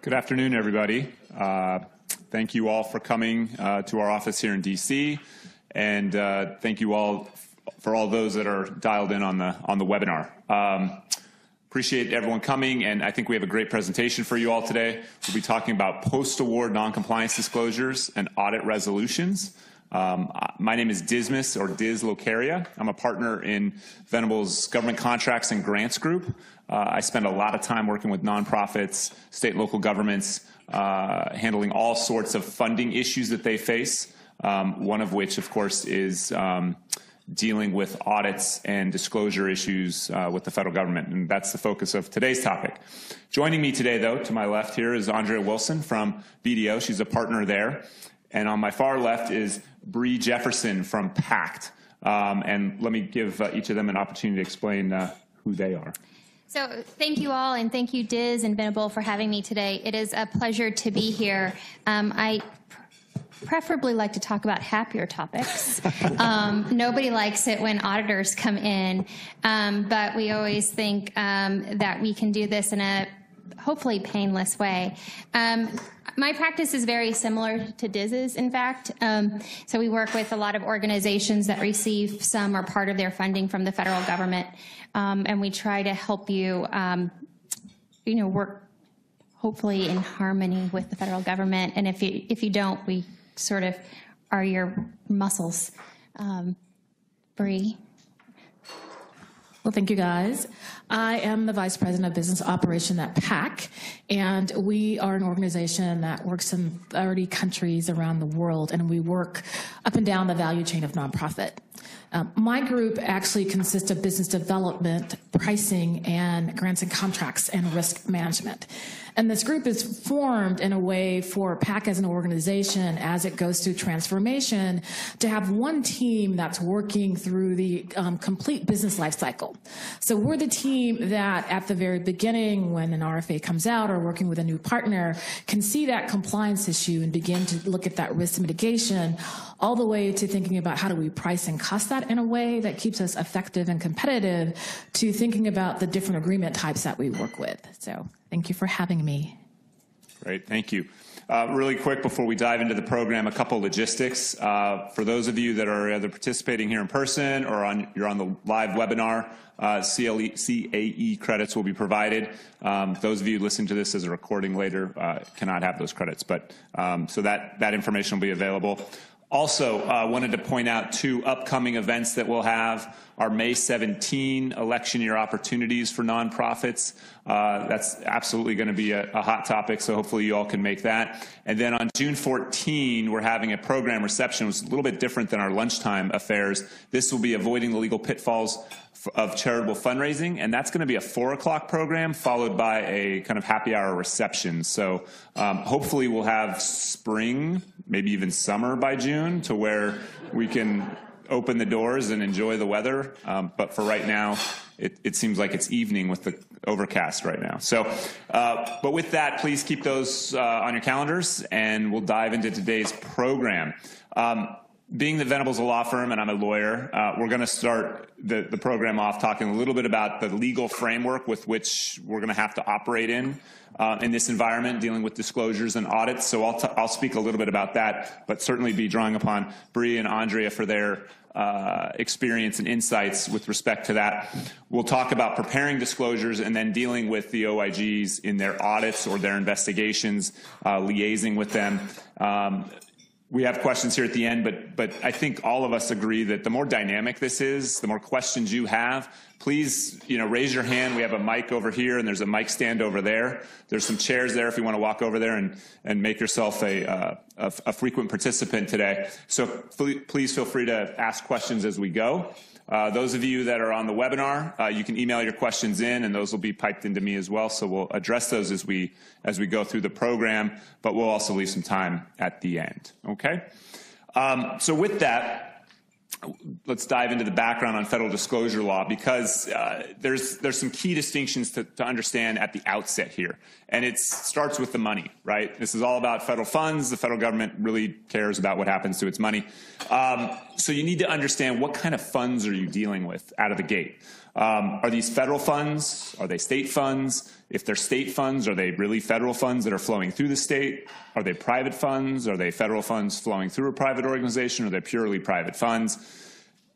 Good afternoon, everybody. Thank you all for coming to our office here in DC, and thank you all for all those that are dialed in on the webinar. Appreciate everyone coming, and I think we have a great presentation for you all today. We'll be talking about post-award noncompliance disclosures and audit resolutions. My name is Dismas, or Diz Locaria. I'm a partner in Venable's Government Contracts and Grants Group. I spend a lot of time working with nonprofits, state and local governments, handling all sorts of funding issues that they face, one of which, of course, is dealing with audits and disclosure issues with the federal government, and that's the focus of today's topic. Joining me today, though, to my left here is Andrea Wilson from BDO. She's a partner there. And on my far left is Bree Jefferson from PACT. And let me give each of them an opportunity to explain who they are. So thank you all, and thank you, Diz and Venable, for having me today. It is a pleasure to be here. I preferably like to talk about happier topics. Nobody likes it when auditors come in, but we always think that we can do this in a hopefully painless way. My practice is very similar to Diz's, in fact. So we work with a lot of organizations that receive some or part of their funding from the federal government, and we try to help you, work hopefully in harmony with the federal government. And if you don't, we sort of are your muscles. Bree. Well, thank you, guys. I am the Vice President of Business Operation at PAC, and we are an organization that works in 30 countries around the world, and we work up and down the value chain of nonprofit. My group actually consists of business development, pricing, and grants and contracts, and risk management. And this group is formed in a way for PAC as an organization, as it goes through transformation, to have one team that's working through the complete business life cycle. So we're the team that at the very beginning, when an RFA comes out or working with a new partner, can see that compliance issue and begin to look at that risk mitigation, all the way to thinking about how do we price and cost that in a way that keeps us effective and competitive, to thinking about the different agreement types that we work with. So thank you for having me. Great, thank you. Really quick before we dive into the program, a couple logistics. For those of you that are either participating here in person or you're on the live webinar, CAE credits will be provided. Those of you listening to this as a recording later cannot have those credits, but so that information will be available. Also, wanted to point out two upcoming events that we'll have. Our May 17 election year opportunities for nonprofits. That's absolutely going to be a hot topic, so hopefully you all can make that. And then on June 14, we're having a program reception. It was a little bit different than our lunchtime affairs. This will be avoiding the legal pitfalls of charitable fundraising, and that's going to be a 4 o'clock program followed by a kind of happy hour reception. So hopefully we'll have spring, maybe even summer by June, to where we can open the doors and enjoy the weather. But for right now, it seems like it's evening with the overcast right now. So, but with that, please keep those on your calendars, and we'll dive into today's program. Being that Venable's a law firm and I'm a lawyer, we're going to start the program off talking a little bit about the legal framework with which we're going to have to operate in this environment, dealing with disclosures and audits. So I'll speak a little bit about that, but certainly be drawing upon Bree and Andrea for their experience and insights with respect to that. We'll talk about preparing disclosures and then dealing with the OIGs in their audits or their investigations, liaising with them. We have questions here at the end, but I think all of us agree that the more dynamic this is, the more questions you have, please raise your hand. We have a mic over here, and there's a mic stand over there. There's some chairs there if you want to walk over there and make yourself a frequent participant today. So please feel free to ask questions as we go. Those of you that are on the webinar, you can email your questions in, and those will be piped into me as well. So we'll address those as we go through the program, but we'll also leave some time at the end. Okay. So with that, let's dive into the background on federal disclosure law, because there's some key distinctions to understand at the outset here. And it starts with the money, right? This is all about federal funds. The federal government really cares about what happens to its money. So you need to understand what kind of funds are you dealing with out of the gate. Are these federal funds? Are they state funds? If they're state funds, are they really federal funds that are flowing through the state? Are they private funds? Are they federal funds flowing through a private organization? Or are they purely private funds?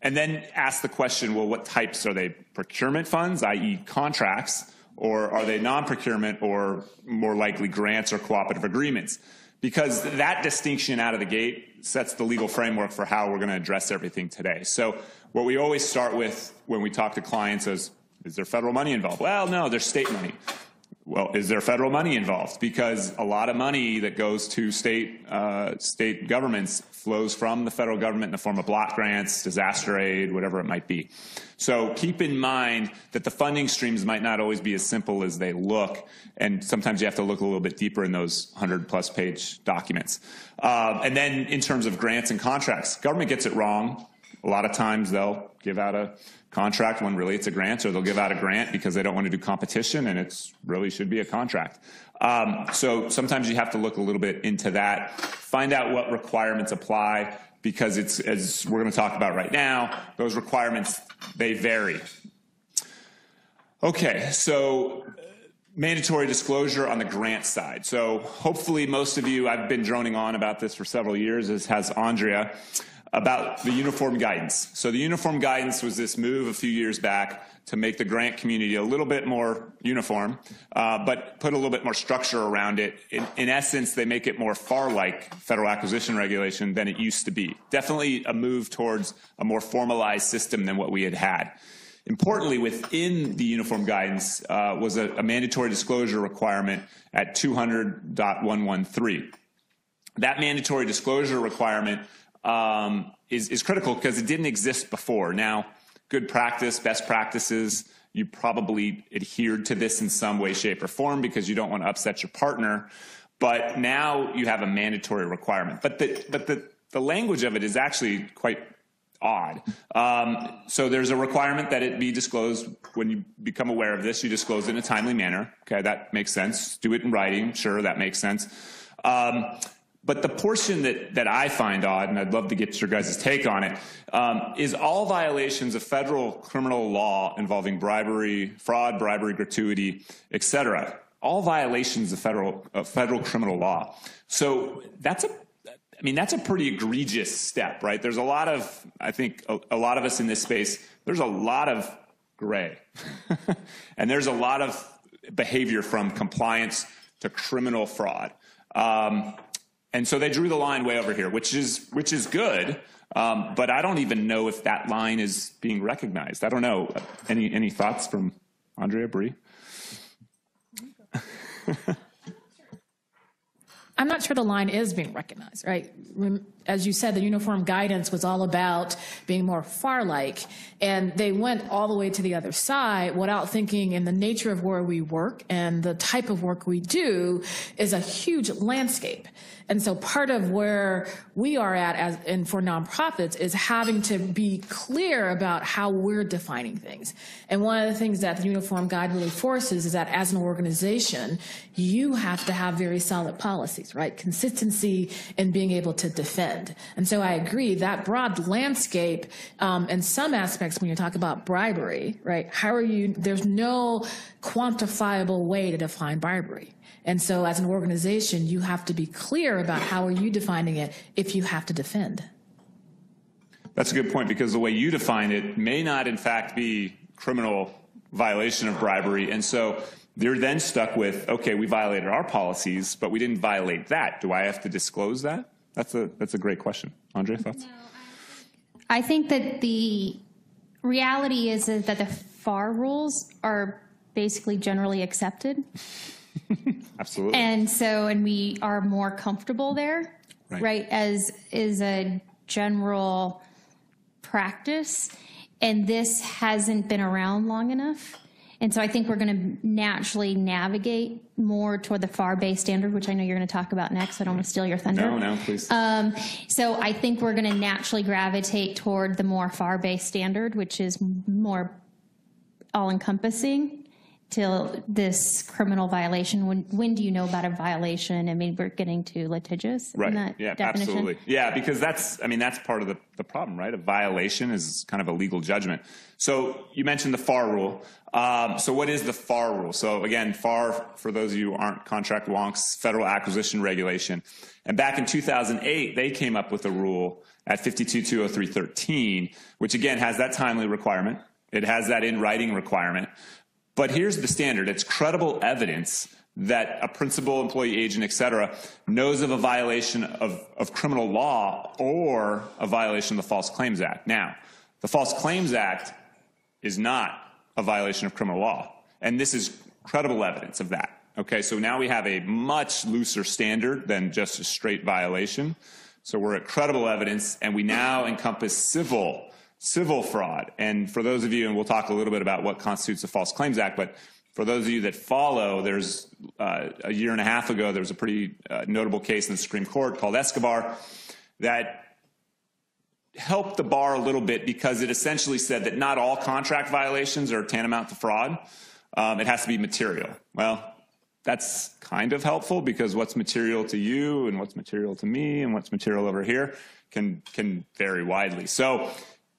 And then ask the question, well, what types? Are they procurement funds, i.e. contracts, or are they non-procurement or more likely grants or cooperative agreements? Because that distinction out of the gate sets the legal framework for how we're going to address everything today. So what we always start with when we talk to clients is there federal money involved? Well, no, there's state money. Well, is there federal money involved? Because a lot of money that goes to state governments flows from the federal government in the form of block grants, disaster aid, whatever it might be. So keep in mind that the funding streams might not always be as simple as they look, and sometimes you have to look a little bit deeper in those 100-plus page documents. And then in terms of grants and contracts, government gets it wrong. A lot of times they'll give out a contract when really it's a grant, or they'll give out a grant because they don't want to do competition and it really should be a contract. So sometimes you have to look a little bit into that, find out what requirements apply, because it's, as we're going to talk about right now, those requirements, they vary. Okay, so mandatory disclosure on the grant side. So hopefully most of you, I've been droning on about this for several years, as has Andrea, about the uniform guidance. So the uniform guidance was this move a few years back to make the grant community a little bit more uniform, but put a little bit more structure around it. In essence, they make it more FAR-like federal acquisition regulation than it used to be. Definitely a move towards a more formalized system than what we had had. Importantly, within the uniform guidance was a mandatory disclosure requirement at 200.113. That mandatory disclosure requirement is critical because it didn't exist before. Now, good practice, best practices, you probably adhered to this in some way, shape, or form because you don't want to upset your partner. But now you have a mandatory requirement. But the language of it is actually quite odd. So there's a requirement that it be disclosed when you become aware of this. You disclose it in a timely manner. Okay, that makes sense. Do it in writing. Sure, that makes sense. But the portion that I find odd, and I'd love to get your guys' take on it, is all violations of federal criminal law involving bribery, fraud, bribery, gratuity, et cetera. All violations of federal criminal law. So that's a pretty egregious step, right? There's a lot of, I think, a lot of us in this space, there's a lot of gray. And there's a lot of behavior from compliance to criminal fraud. And so they drew the line way over here, which is good, but I don't even know if that line is being recognized. I don't know. Any thoughts from Andrea, Bree? I'm not sure the line is being recognized, right? As you said, the uniform guidance was all about being more FAR-like, and they went all the way to the other side without thinking in the nature of where we work and the type of work we do is a huge landscape. And so part of where we are at and for nonprofits is having to be clear about how we're defining things. And one of the things that the Uniform Guide really forces is that as an organization, you have to have very solid policies, right? Consistency in being able to defend. And so I agree that broad landscape, in some aspects when you talk about bribery, right? There's no quantifiable way to define bribery. And so as an organization, you have to be clear about how are you defining it if you have to defend. That's a good point, because the way you define it may not, in fact, be criminal violation of bribery. And so they're then stuck with, okay, we violated our policies, but we didn't violate that. Do I have to disclose that? That's a great question. Andrea, thoughts? No, I think that the reality is that the FAR rules are basically generally accepted. Absolutely. And we are more comfortable there, right, as is a general practice. And this hasn't been around long enough. And so I think we're going to naturally navigate more toward the FAR-based standard, which I know you're going to talk about next. I don't want to steal your thunder. No, please. So I think we're going to naturally gravitate toward the more FAR-based standard, which is more all-encompassing till this criminal violation? When do you know about a violation? I mean, we're getting to litigious Right. in that Yeah, definition. absolutely. Yeah, because that's part of the problem, right? A violation is kind of a legal judgment. So you mentioned the FAR rule. So what is the FAR rule? So again, FAR, for those of you who aren't contract wonks, Federal Acquisition Regulation. And back in 2008, they came up with a rule at 52.203.13, which again has that timely requirement. It has that in writing requirement. But here's the standard. It's credible evidence that a principal, employee, agent, et cetera, knows of a violation of criminal law or a violation of the False Claims Act. Now, the False Claims Act is not a violation of criminal law, and this is credible evidence of that. Okay, so now we have a much looser standard than just a straight violation. So we're at credible evidence, and we now encompass civil fraud. And for those of you, and we'll talk a little bit about what constitutes the False Claims Act, but for those of you that follow, there's a year and a half ago, there was a pretty notable case in the Supreme Court called Escobar that helped the bar a little bit because it essentially said that not all contract violations are tantamount to fraud. It has to be material. Well, that's kind of helpful because what's material to you and what's material to me and what's material over here can vary widely. So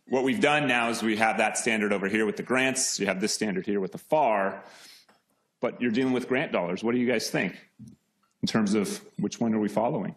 what we've done now is we have that standard over here with the grants. You have this standard here with the FAR, but you're dealing with grant dollars. What do you guys think in terms of which one are we following?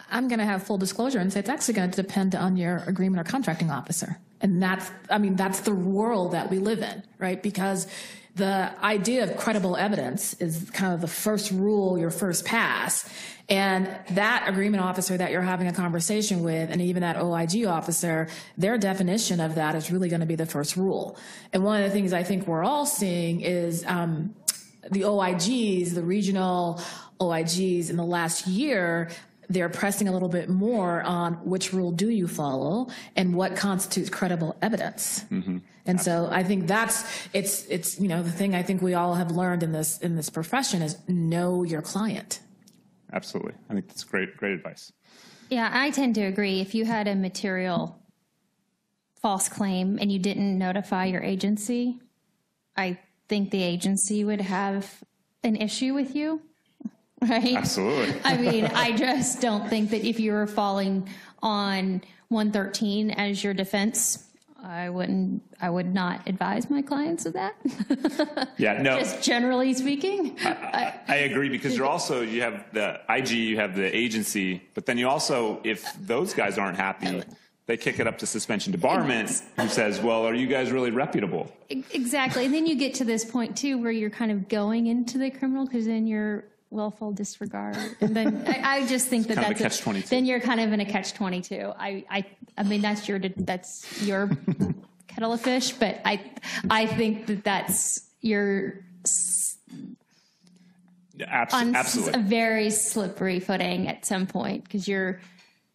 I'm going to have full disclosure and say it's actually going to depend on your agreement or contracting officer. And that's the world that we live in, right? Because the idea of credible evidence is kind of the first rule, your first pass. And that agreement officer that you're having a conversation with, and even that OIG officer, their definition of that is really going to be the first rule. And one of the things I think we're all seeing is the OIGs, the regional OIGs in the last year, they're pressing a little bit more on which rule do you follow and what constitutes credible evidence. Mm-hmm. And so I think it's the thing I think we all have learned in this profession is know your client. Absolutely. I think that's great advice. Yeah, I tend to agree. If you had a material false claim and you didn't notify your agency, I think the agency would have an issue with you. Right? Absolutely. I mean, I just don't think that if you were falling on 113 as your defense, I would not advise my clients of that. Yeah, no. Just generally speaking. I agree because you have the IG, you have the agency, but then you also, if those guys aren't happy, they kick it up to suspension debarment, who says, well, are you guys really reputable? Exactly. And then you get to this point, too, where you're kind of going into the criminal because then you're willful disregard. And then I just think that's a catch-22. Then you're kind of in a catch-22. I mean, that's your kettle of fish, but I think that's your on absolutely a very slippery footing at some point because you're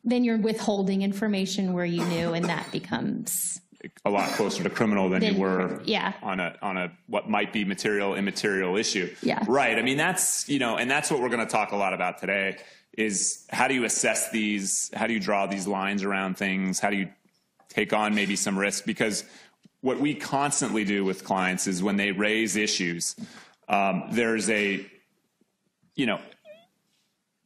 withholding information where you knew, and that becomes a lot closer to criminal than you were yeah. on a what might be material, immaterial issue. Yeah. Right. I mean, that's, and that's what we're going to talk a lot about today is how do you assess these? How do you draw these lines around things? How do you take on maybe some risk? Because what we constantly do with clients is when they raise issues, there's the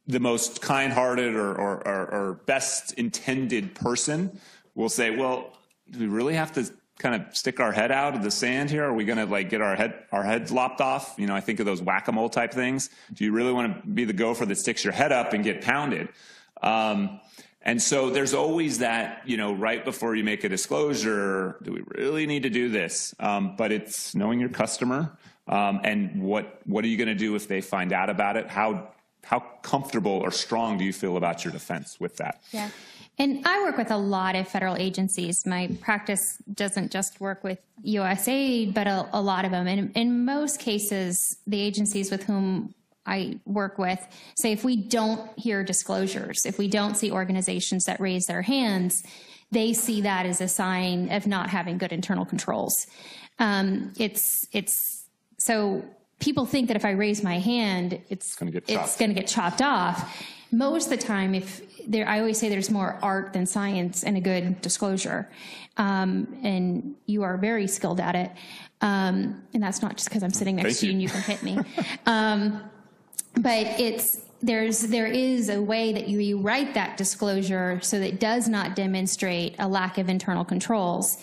most kind-hearted or best intended person will say, well, do we really have to kind of stick our head out of the sand here? Are we going to get our heads lopped off? I think of those whack-a-mole type things. Do you really want to be the gopher that sticks your head up and get pounded? And so there's always that, right before you make a disclosure, do we really need to do this? But it's knowing your customer and what are you going to do if they find out about it? How comfortable or strong do you feel about your defense with that? Yeah. And I work with a lot of federal agencies. My practice doesn't just work with USAID, but a lot of them. And in most cases, the agencies with whom I work with say if we don't hear disclosures, if we don't see organizations that raise their hands, they see that as a sign of not having good internal controls. So people think that if I raise my hand, it's going to get chopped off. Most of the time, I always say there's more art than science in a good disclosure, and you are very skilled at it. And that's not just because I'm sitting next to you and you can hit me. But there is a way that you write that disclosure so that it does not demonstrate a lack of internal controls.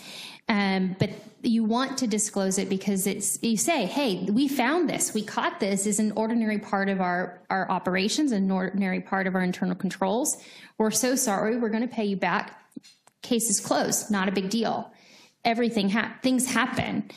But you want to disclose it because you say, hey, we found this, we caught this is an ordinary part of our operations, an ordinary part of our internal controls. We're so sorry, we're going to pay you back. Case is closed, not a big deal. Things happen.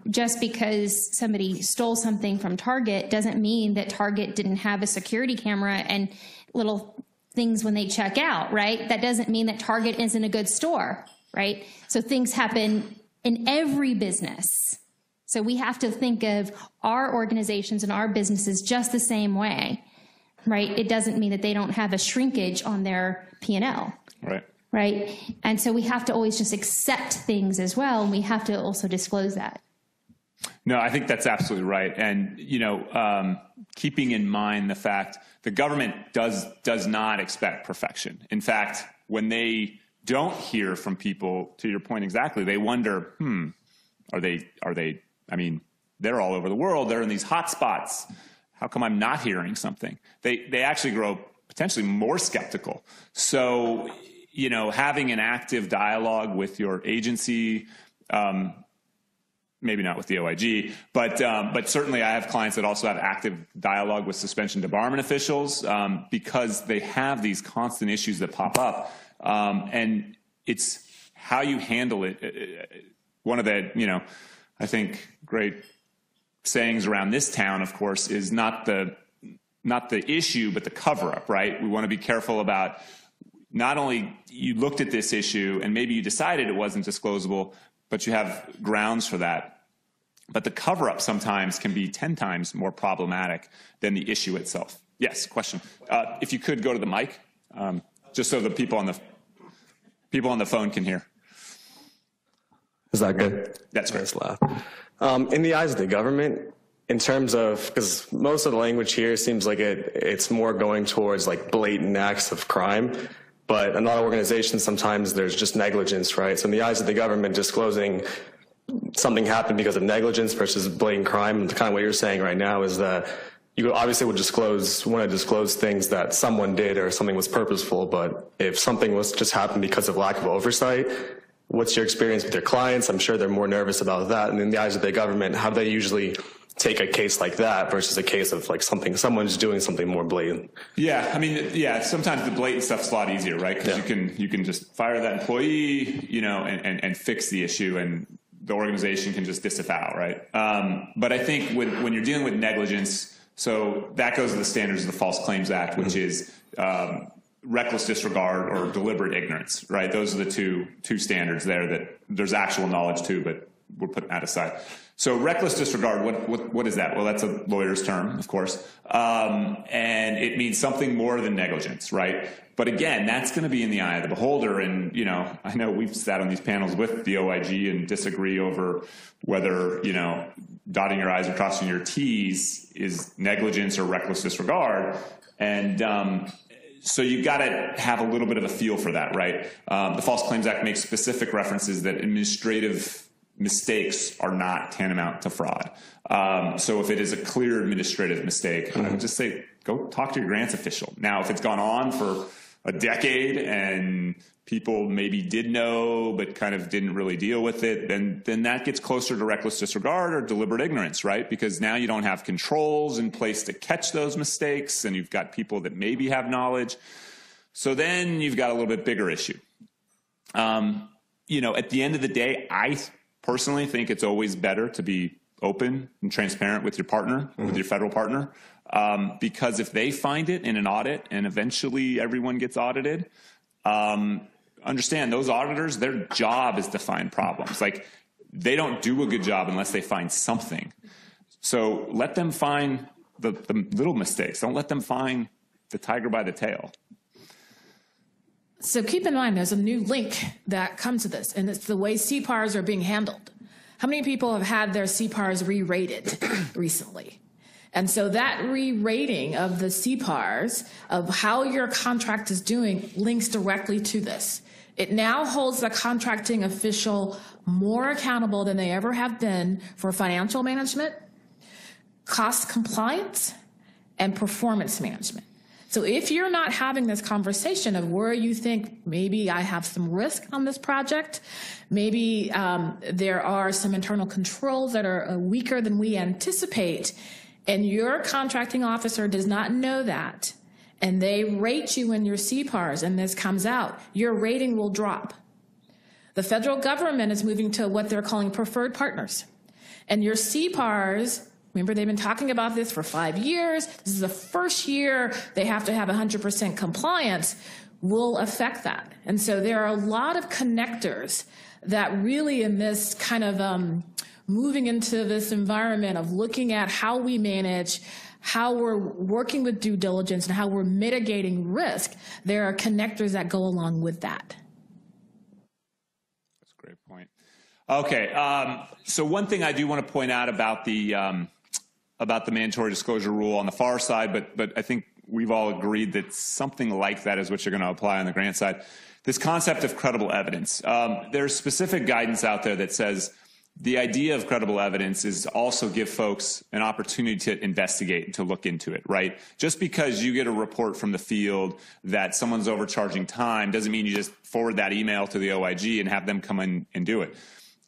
Just because somebody stole something from Target doesn't mean that Target didn't have a security camera and little things when they check out, right? That doesn't mean that Target isn't a good store, right? So things happen in every business. So we have to think of our organizations and our businesses just the same way, right? It doesn't mean that they don't have a shrinkage on their P&L. Right. Right? And so we have to always just accept things as well, and we have to also disclose that. No, I think that's absolutely right. And, keeping in mind the fact the government does not expect perfection. In fact, when they don't hear from people, to your point exactly, they wonder, are they, I mean, they're all over the world. They're in these hot spots. How come I'm not hearing something? They actually grow potentially more skeptical. So, having an active dialogue with your agency, maybe not with the OIG, but certainly I have clients that also have active dialogue with suspension debarment officials because they have these constant issues that pop up. And it's how you handle it. One of the, I think great sayings around this town, of course, is not the issue, but the cover-up, right? We want to be careful about not only you looked at this issue and maybe you decided it wasn't disclosable, but you have grounds for that. But the cover-up sometimes can be 10 times more problematic than the issue itself. Yes, question. If you could go to the mic, just so the people on the phone can hear. Is that good? That's great. That's loud. In the eyes of the government, in terms of, because most of the language here seems like it's more going towards like blatant acts of crime. But in a lot of organizations, sometimes there's just negligence, right? So in the eyes of the government, disclosing something happened because of negligence versus blatant crime, the kind of what you're saying right now is that you obviously would want to disclose things that someone did or something was purposeful. But if something was just happened because of lack of oversight, what's your experience with your clients? I'm sure they're more nervous about that. And in the eyes of the government, how do they usually take a case like that versus a case of like someone's doing something more blatant? Yeah, I mean, sometimes the blatant stuff's a lot easier, right? Because you can just fire that employee, and fix the issue, and the organization can just disavow, right? But I think when you're dealing with negligence, so that goes to the standards of the False Claims Act, which is reckless disregard or deliberate ignorance, right? Those are the two standards there. That there's actual knowledge too, but we're putting that aside. So reckless disregard, what is that? Well, that's a lawyer's term, of course. And it means something more than negligence, right? But again, that's going to be in the eye of the beholder. And, I know we've sat on these panels with the OIG and disagree over whether, dotting your I's and crossing your T's is negligence or reckless disregard. And so you've got to have a little bit of a feel for that, right? The False Claims Act makes specific references that administrative mistakes are not tantamount to fraud. So if it is a clear administrative mistake, I would just say, go talk to your grants official. Now, if it's gone on for a decade and people maybe did know but kind of didn't really deal with it, then that gets closer to reckless disregard or deliberate ignorance, right? Because now you don't have controls in place to catch those mistakes, and you've got people that maybe have knowledge. So then you've got a little bit bigger issue. At the end of the day, I personally think it's always better to be open and transparent with your partner, with your federal partner, because if they find it in an audit and eventually everyone gets audited, understand those auditors, their job is to find problems. Like, they don't do a good job unless they find something. So let them find the little mistakes. Don't let them find the tiger by the tail. So keep in mind, there's a new link that comes to this, and it's the way CPARs are being handled. How many people have had their CPARs re-rated recently? And so that re-rating of the CPARs, of how your contract is doing, links directly to this. It now holds the contracting official more accountable than they ever have been for financial management, cost compliance, and performance management. So if you're not having this conversation of where you think maybe I have some risk on this project, maybe there are some internal controls that are weaker than we anticipate, and your contracting officer does not know that, and they rate you in your CPARs, and this comes out, your rating will drop. The federal government is moving to what they're calling preferred partners. And your CPARs, remember they've been talking about this for 5 years, this is the first year they have to have 100% compliance, will affect that. And so there are a lot of connectors that really in this kind of moving into this environment of looking at how we manage, how we're working with due diligence, and how we're mitigating risk, there are connectors that go along with that. That's a great point. Okay, so one thing I do want to point out about the mandatory disclosure rule on the FAR side, but I think we've all agreed that something like that is what you're going to apply on the grant side. This concept of credible evidence. There's specific guidance out there that says the idea of credible evidence is also give folks an opportunity to investigate and to look into it, right? Just because you get a report from the field that someone's overcharging time doesn't mean you just forward that email to the OIG and have them come in and do it.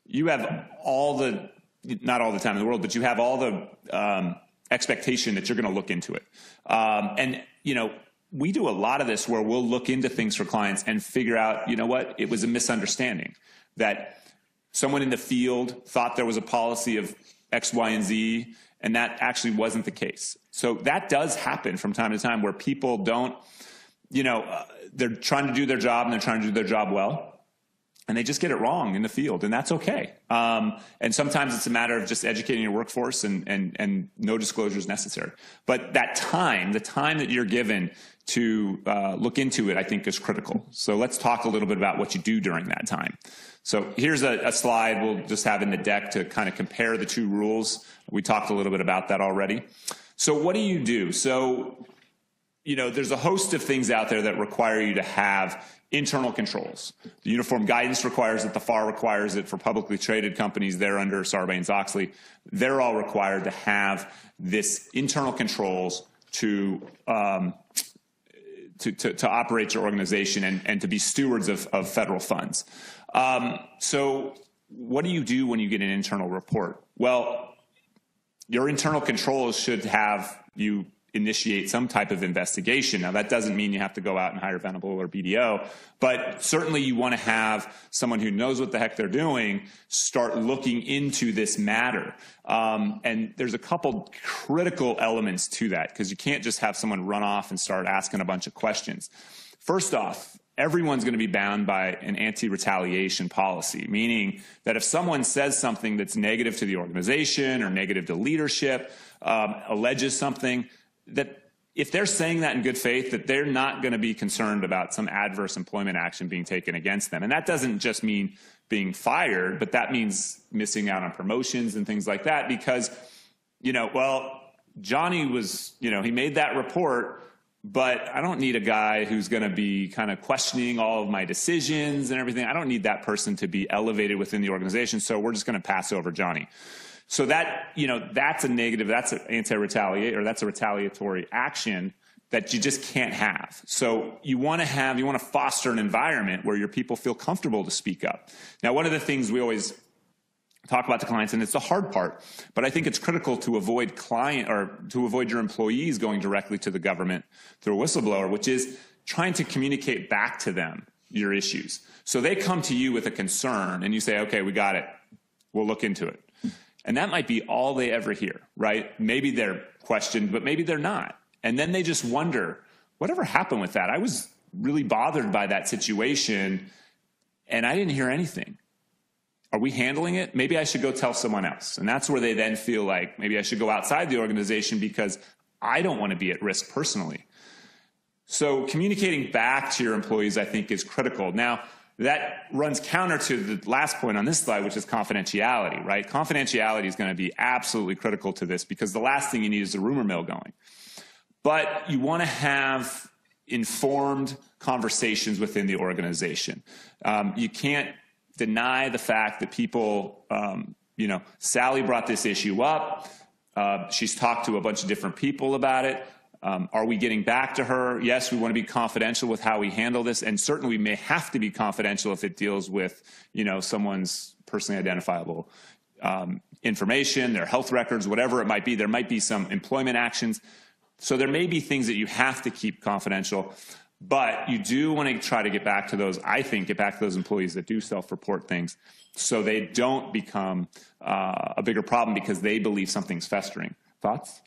You have all the, not all the time in the world, but you have all the expectation that you're going to look into it. And, you know, we do a lot of this where we'll look into things for clients and figure out, you know what, it was a misunderstanding that someone in the field thought there was a policy of X, Y, and Z, and that actually wasn't the case. So that does happen from time to time where people don't, you know, they're trying to do their job and they're trying to do their job well, and they just get it wrong in the field, and that's okay. And sometimes it's a matter of just educating your workforce and no disclosure is necessary. But that time, the time that you're given to look into it, I think is critical. So let's talk a little bit about what you do during that time. So here's a slide we'll just have in the deck to kind of compare the two rules. We talked a little bit about that already. So what do you do? So, you know, there's a host of things out there that require you to have internal controls. The uniform guidance requires it. The FAR requires it for publicly traded companies. They're under Sarbanes-Oxley. They're all required to have this internal controls to operate your organization and to be stewards of federal funds. So what do you do when you get an internal report? Well, your internal controls should have you initiate some type of investigation. Now, that doesn't mean you have to go out and hire Venable or BDO, but certainly you want to have someone who knows what the heck they're doing start looking into this matter. And there's a couple critical elements to that, because you can't just have someone run off and start asking a bunch of questions. First off, everyone's going to be bound by an anti-retaliation policy, meaning that if someone says something that's negative to the organization or negative to leadership, alleges something, that if they're saying that in good faith, that they're not going to be concerned about some adverse employment action being taken against them. And that doesn't just mean being fired, but that means missing out on promotions and things like that, because, you know, well, Johnny was, you know, he made that report, but I don't need a guy who's going to be kind of questioning all of my decisions and everything. I don't need that person to be elevated within the organization, so we're just going to pass over Johnny. So that, you know, that's a negative, that's an anti-retaliate, or that's a retaliatory action that you just can't have. So you want to foster an environment where your people feel comfortable to speak up. Now, one of the things we always talk about to clients, and it's the hard part, but I think it's critical to avoid your employees going directly to the government through a whistleblower, which is trying to communicate back to them your issues. So they come to you with a concern and you say, okay, we got it. We'll look into it. And that might be all they ever hear, right? Maybe they're questioned, but maybe they're not. And then they just wonder, whatever happened with that? I was really bothered by that situation and I didn't hear anything. Are we handling it? Maybe I should go tell someone else. And that's where they then feel like maybe I should go outside the organization because I don't want to be at risk personally. So communicating back to your employees, I think, is critical. Now, that runs counter to the last point on this slide, which is confidentiality, right? Confidentiality is going to be absolutely critical to this because the last thing you need is a rumor mill going. But you want to have informed conversations within the organization. You can't deny the fact that people, Sally brought this issue up. She's talked to a bunch of different people about it. Are we getting back to her? Yes, we want to be confidential with how we handle this, and certainly we may have to be confidential if it deals with, someone's personally identifiable information, their health records, whatever it might be. There might be some employment actions. So there may be things that you have to keep confidential, but you do want to try to get back to those employees that do self-report things so they don't become a bigger problem because they believe something's festering. Thoughts?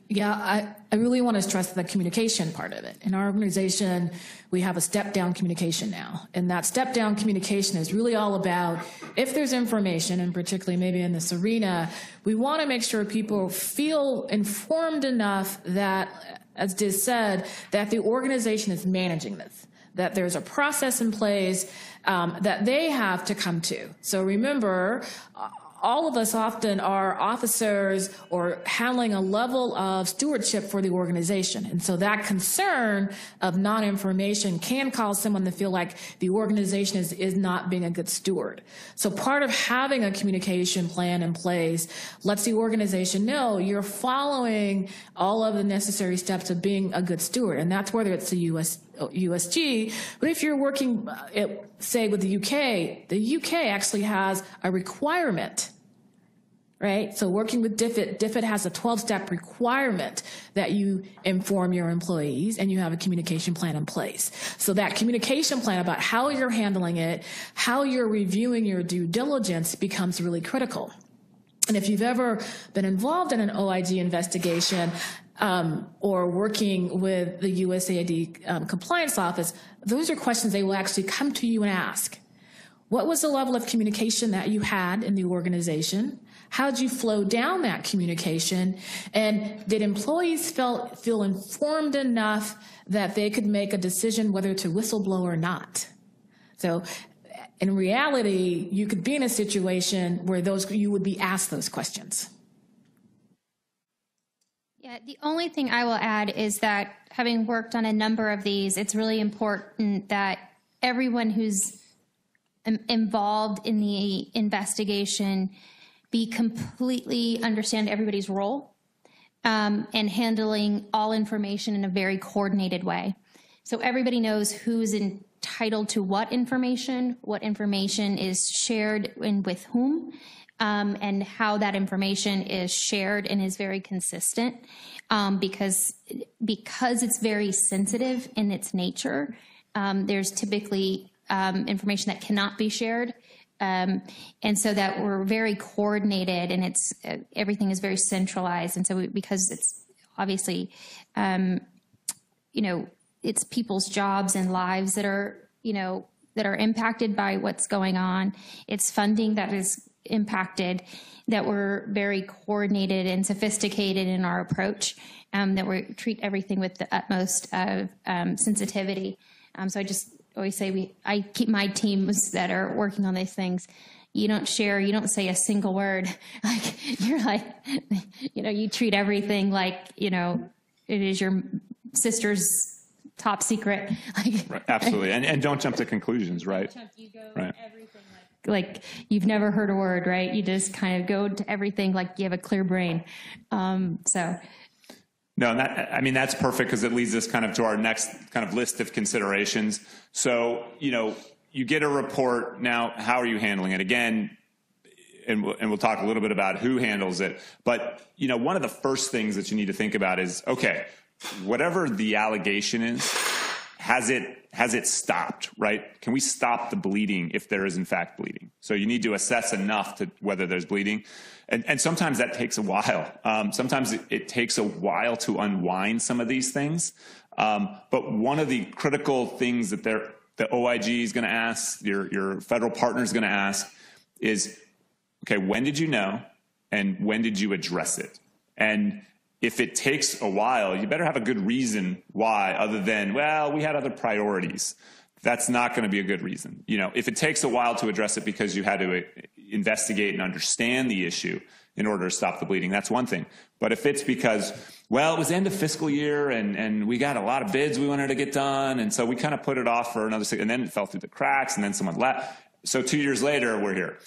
Yeah, I really want to stress the communication part of it. In our organization, we have a step-down communication now. And that step-down communication is really all about if there's information, and particularly maybe in this arena, we want to make sure people feel informed enough that, as Diz said, that the organization is managing this, that there's a process in place that they have to come to. So remember, all of us often are officers or handling a level of stewardship for the organization. And so that concern of non-information can cause someone to feel like the organization is not being a good steward. So part of having a communication plan in place lets the organization know you're following all of the necessary steps of being a good steward. And that's whether it's the USG, but if you're working, say, with the UK actually has a requirement, right? So working with DFID has a 12-step requirement that you inform your employees and you have a communication plan in place. So that communication plan about how you're handling it, how you're reviewing your due diligence becomes really critical. And if you've ever been involved in an OIG investigation, or working with the USAID compliance office, those are questions they will actually come to you and ask. What was the level of communication that you had in the organization? How did you flow down that communication? And did employees feel informed enough that they could make a decision whether to whistleblow or not? So in reality, you could be in a situation where you would be asked those questions. Yeah, the only thing I will add is that having worked on a number of these, it's really important that everyone who's involved in the investigation be completely understand everybody's role and handling all information in a very coordinated way. So everybody knows who's entitled to what information is shared and with whom. And how that information is shared and is very consistent because it's very sensitive in its nature. There's typically information that cannot be shared. And so that we're very coordinated and everything is very centralized. And so because it's obviously, it's people's jobs and lives that are impacted by what's going on. It's funding that is impacted, that we're very coordinated and sophisticated in our approach, that we treat everything with the utmost of sensitivity. So I just always say I keep my teams that are working on these things. You don't share, you don't say a single word. You treat everything like, it is your sister's top secret. Right, absolutely. And don't jump to conclusions, right? You go right. Everything like you've never heard a word, right? You just kind of go to everything like you have a clear brain. No, that's perfect because it leads us kind of to our next kind of list of considerations. So, you get a report. Now, how are you handling it? Again, and we'll talk a little bit about who handles it. But, one of the first things that you need to think about is, okay, whatever the allegation is, has it stopped, right? Can we stop the bleeding if there is in fact bleeding? So you need to assess enough to whether there's bleeding. And sometimes that takes a while. Sometimes it takes a while to unwind some of these things. But one of the critical things that the OIG is going to ask, your federal partner is going to ask is, okay, when did you know and when did you address it? And if it takes a while, you better have a good reason why, other than, well, we had other priorities. That's not going to be a good reason. You know, if it takes a while to address it because you had to investigate and understand the issue in order to stop the bleeding, that's one thing. But if it's because, well, it was end of fiscal year and we got a lot of bids we wanted to get done, and so we kind of put it off for another 6, and then it fell through the cracks, and then someone left. So 2 years later, we're here.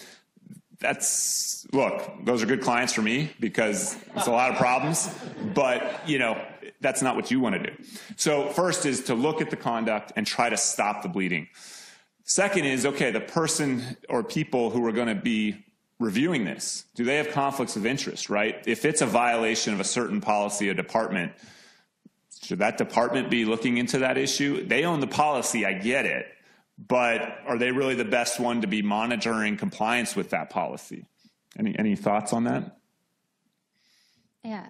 Look, those are good clients for me because it's a lot of problems, but, you know, that's not what you want to do. So first is to look at the conduct and try to stop the bleeding. Second is, okay, the person or people who are going to be reviewing this, do they have conflicts of interest, right? If it's a violation of a certain policy or department, should that department be looking into that issue? They own the policy, I get it, but are they really the best one to be monitoring compliance with that policy? Any thoughts on that? Yeah,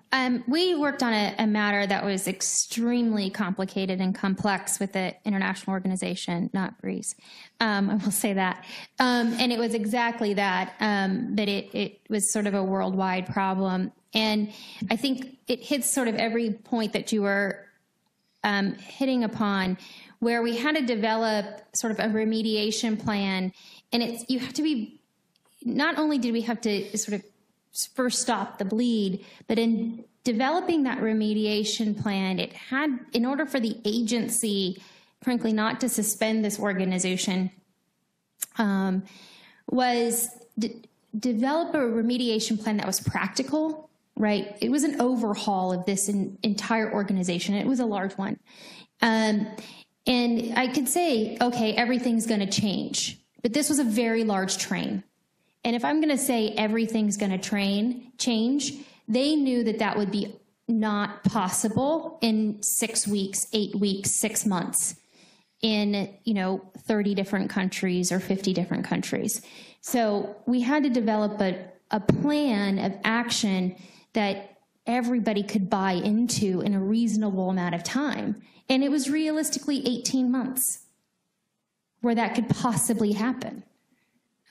we worked on a matter that was extremely complicated and complex with the international organization, not Greece. I will say that. And it was exactly that, that it was sort of a worldwide problem. And I think it hits sort of every point that you were hitting upon, where we had to develop sort of a remediation plan. And you have to be, not only did we have to sort of first stop the bleed, but in developing that remediation plan, it had, in order for the agency, frankly, not to suspend this organization, was develop a remediation plan that was practical, right? It was an overhaul of this entire organization. It was a large one. And I could say, okay, everything's going to change, but this was a very large train. And if I'm going to say everything's going to change, they knew that that would be not possible in 6 weeks, 8 weeks, 6 months in, 30 different countries or 50 different countries. So we had to develop a plan of action that everybody could buy into in a reasonable amount of time. And it was realistically 18 months where that could possibly happen.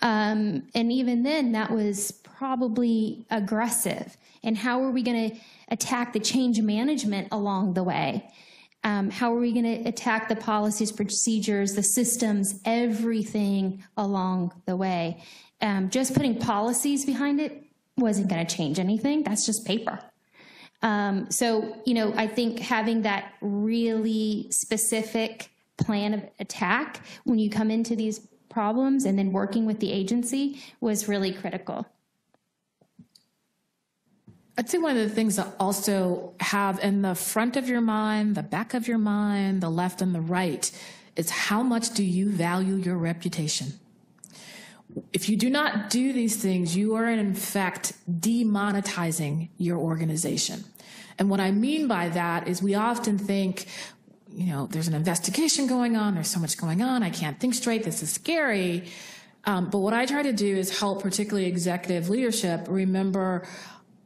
And even then, that was probably aggressive. And how are we going to attack the change management along the way? How are we going to attack the policies, procedures, the systems, everything along the way? Just putting policies behind it wasn't going to change anything. That's just paper. So, I think having that really specific plan of attack when you come into these problems and then working with the agency was really critical. I'd say one of the things that also have in the front of your mind, the back of your mind, the left and the right, is how much do you value your reputation? If you do not do these things, you are in fact demonetizing your organization. And what I mean by that is we often think, there's an investigation going on, there's so much going on, I can't think straight, this is scary. But what I try to do is help particularly executive leadership remember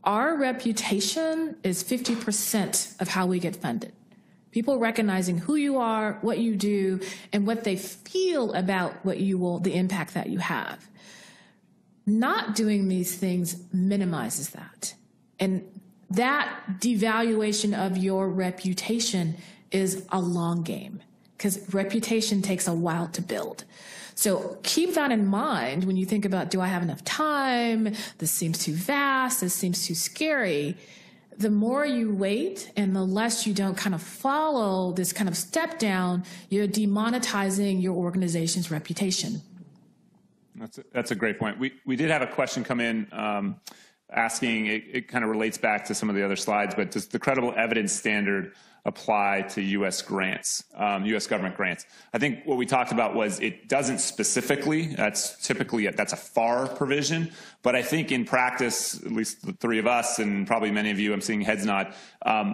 our reputation is 50% of how we get funded. People recognizing who you are, what you do, and what they feel about the impact that you have. Not doing these things minimizes that. And that devaluation of your reputation is a long game because reputation takes a while to build. So keep that in mind when you think about, do I have enough time? This seems too vast. This seems too scary. The more you wait and the less you don't kind of follow this kind of step down, you're demonetizing your organization's reputation. That's a great point. We did have a question come in asking, it kind of relates back to some of the other slides, but does the credible evidence standard apply to U.S. grants, U.S. government grants? I think what we talked about was it doesn't specifically. That's typically that's a FAR provision. But I think in practice, at least the three of us and probably many of you, I'm seeing heads nod,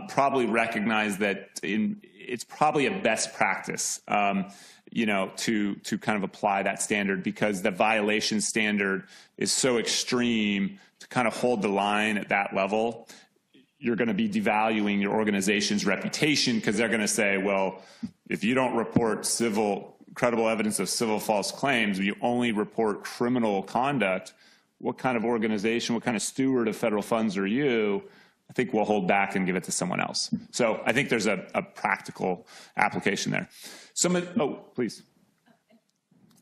probably recognize that it's probably a best practice, to kind of apply that standard because the violation standard is so extreme to kind of hold the line at that level. You're going to be devaluing your organization's reputation because they're going to say, well, if you don't report credible evidence of civil false claims, you only report criminal conduct, what kind of organization, what kind of steward of federal funds are you I think we'll hold back and give it to someone else. So I think there's a practical application there. Please.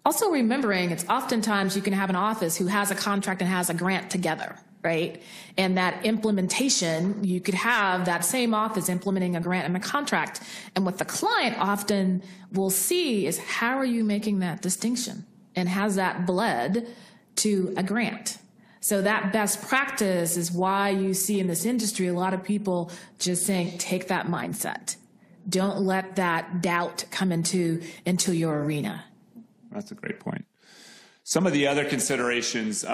Also remembering, it's oftentimes you can have an office who has a contract and has a grant together, right? And that implementation, you could have that same office implementing a grant and a contract. And what the client often will see is, how are you making that distinction? And has that bled to a grant? So that best practice is why you see in this industry a lot of people just saying, take that mindset. Don't let that doubt come into your arena. That's a great point. Some of the other considerations,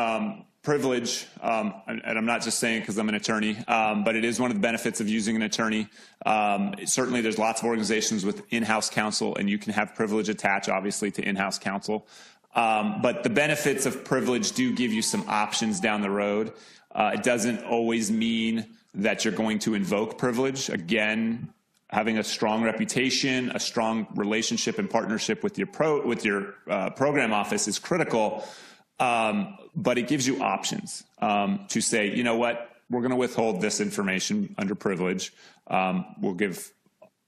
privilege, and I'm not just saying because I'm an attorney, but it is one of the benefits of using an attorney. Certainly there's lots of organizations with in-house counsel, and you can have privilege attached, obviously, to in-house counsel. But the benefits of privilege do give you some options down the road. It doesn't always mean that you're going to invoke privilege. Again, having a strong reputation, a strong relationship and partnership with your program office is critical, but it gives you options to say, you know what, we're going to withhold this information under privilege. We'll give,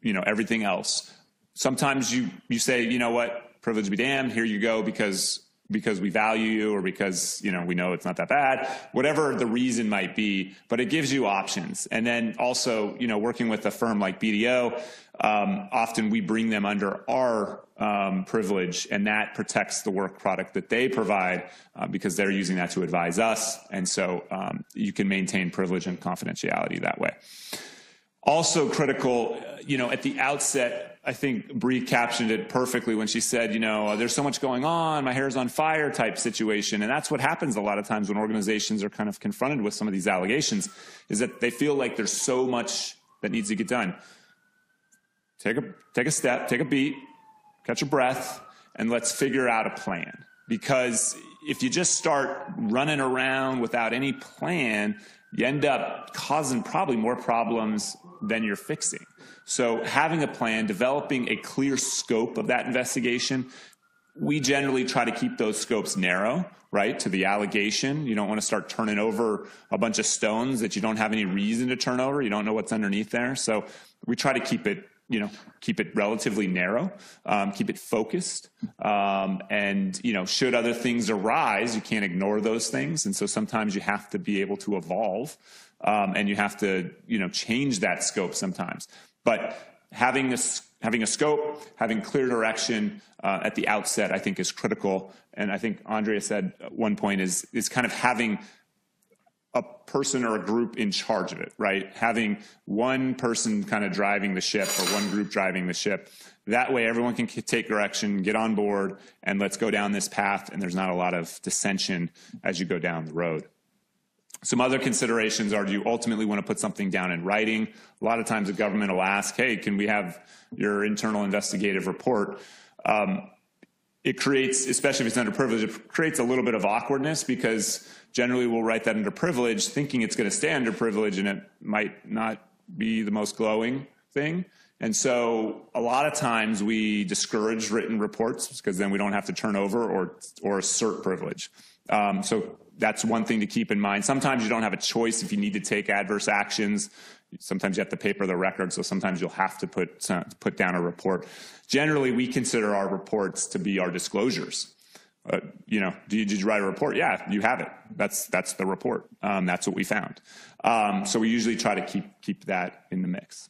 everything else. Sometimes you say, you know what, privilege be damned, here you go, because we value you, or because, we know it's not that bad, whatever the reason might be, but it gives you options. And then also, working with a firm like BDO, often we bring them under our privilege, and that protects the work product that they provide because they're using that to advise us. And so you can maintain privilege and confidentiality that way. Also critical, at the outset, I think Bree captioned it perfectly when she said, there's so much going on, my hair's on fire type situation. And that's what happens a lot of times when organizations are kind of confronted with some of these allegations, is that they feel like there's so much that needs to get done. Take a step, take a beat, catch a breath, and let's figure out a plan. Because if you just start running around without any plan, you end up causing probably more problems than you're fixing. So having a plan, developing a clear scope of that investigation, we generally try to keep those scopes narrow, right, to the allegation. You don't want to start turning over a bunch of stones that you don't have any reason to turn over. You don't know what's underneath there. So we try to keep it relatively narrow, keep it focused. And, should other things arise, you can't ignore those things. And so sometimes you have to be able to evolve, and you have to, change that scope sometimes. But having a scope, having clear direction at the outset, I think is critical. And I think Andrea said at one point is kind of having a person or a group in charge of it, right? Having one person kind of driving the ship, or one group driving the ship. That way everyone can take direction, get on board, and let's go down this path, and there's not a lot of dissension as you go down the road. Some other considerations are, do you ultimately want to put something down in writing? A lot of times the government will ask, hey, can we have your internal investigative report? It creates, especially if it's under privilege, it creates a little bit of awkwardness, because generally we'll write that under privilege thinking it's going to stay under privilege, and it might not be the most glowing thing. And so a lot of times we discourage written reports because then we don't have to turn over or assert privilege. So that's one thing to keep in mind. Sometimes you don't have a choice if you need to take adverse actions. Sometimes you have to paper the record, so sometimes you'll have to put down a report. Generally, we consider our reports to be our disclosures. Did you write a report? Yeah, you have it. That's the report. That's what we found. So we usually try to keep that in the mix.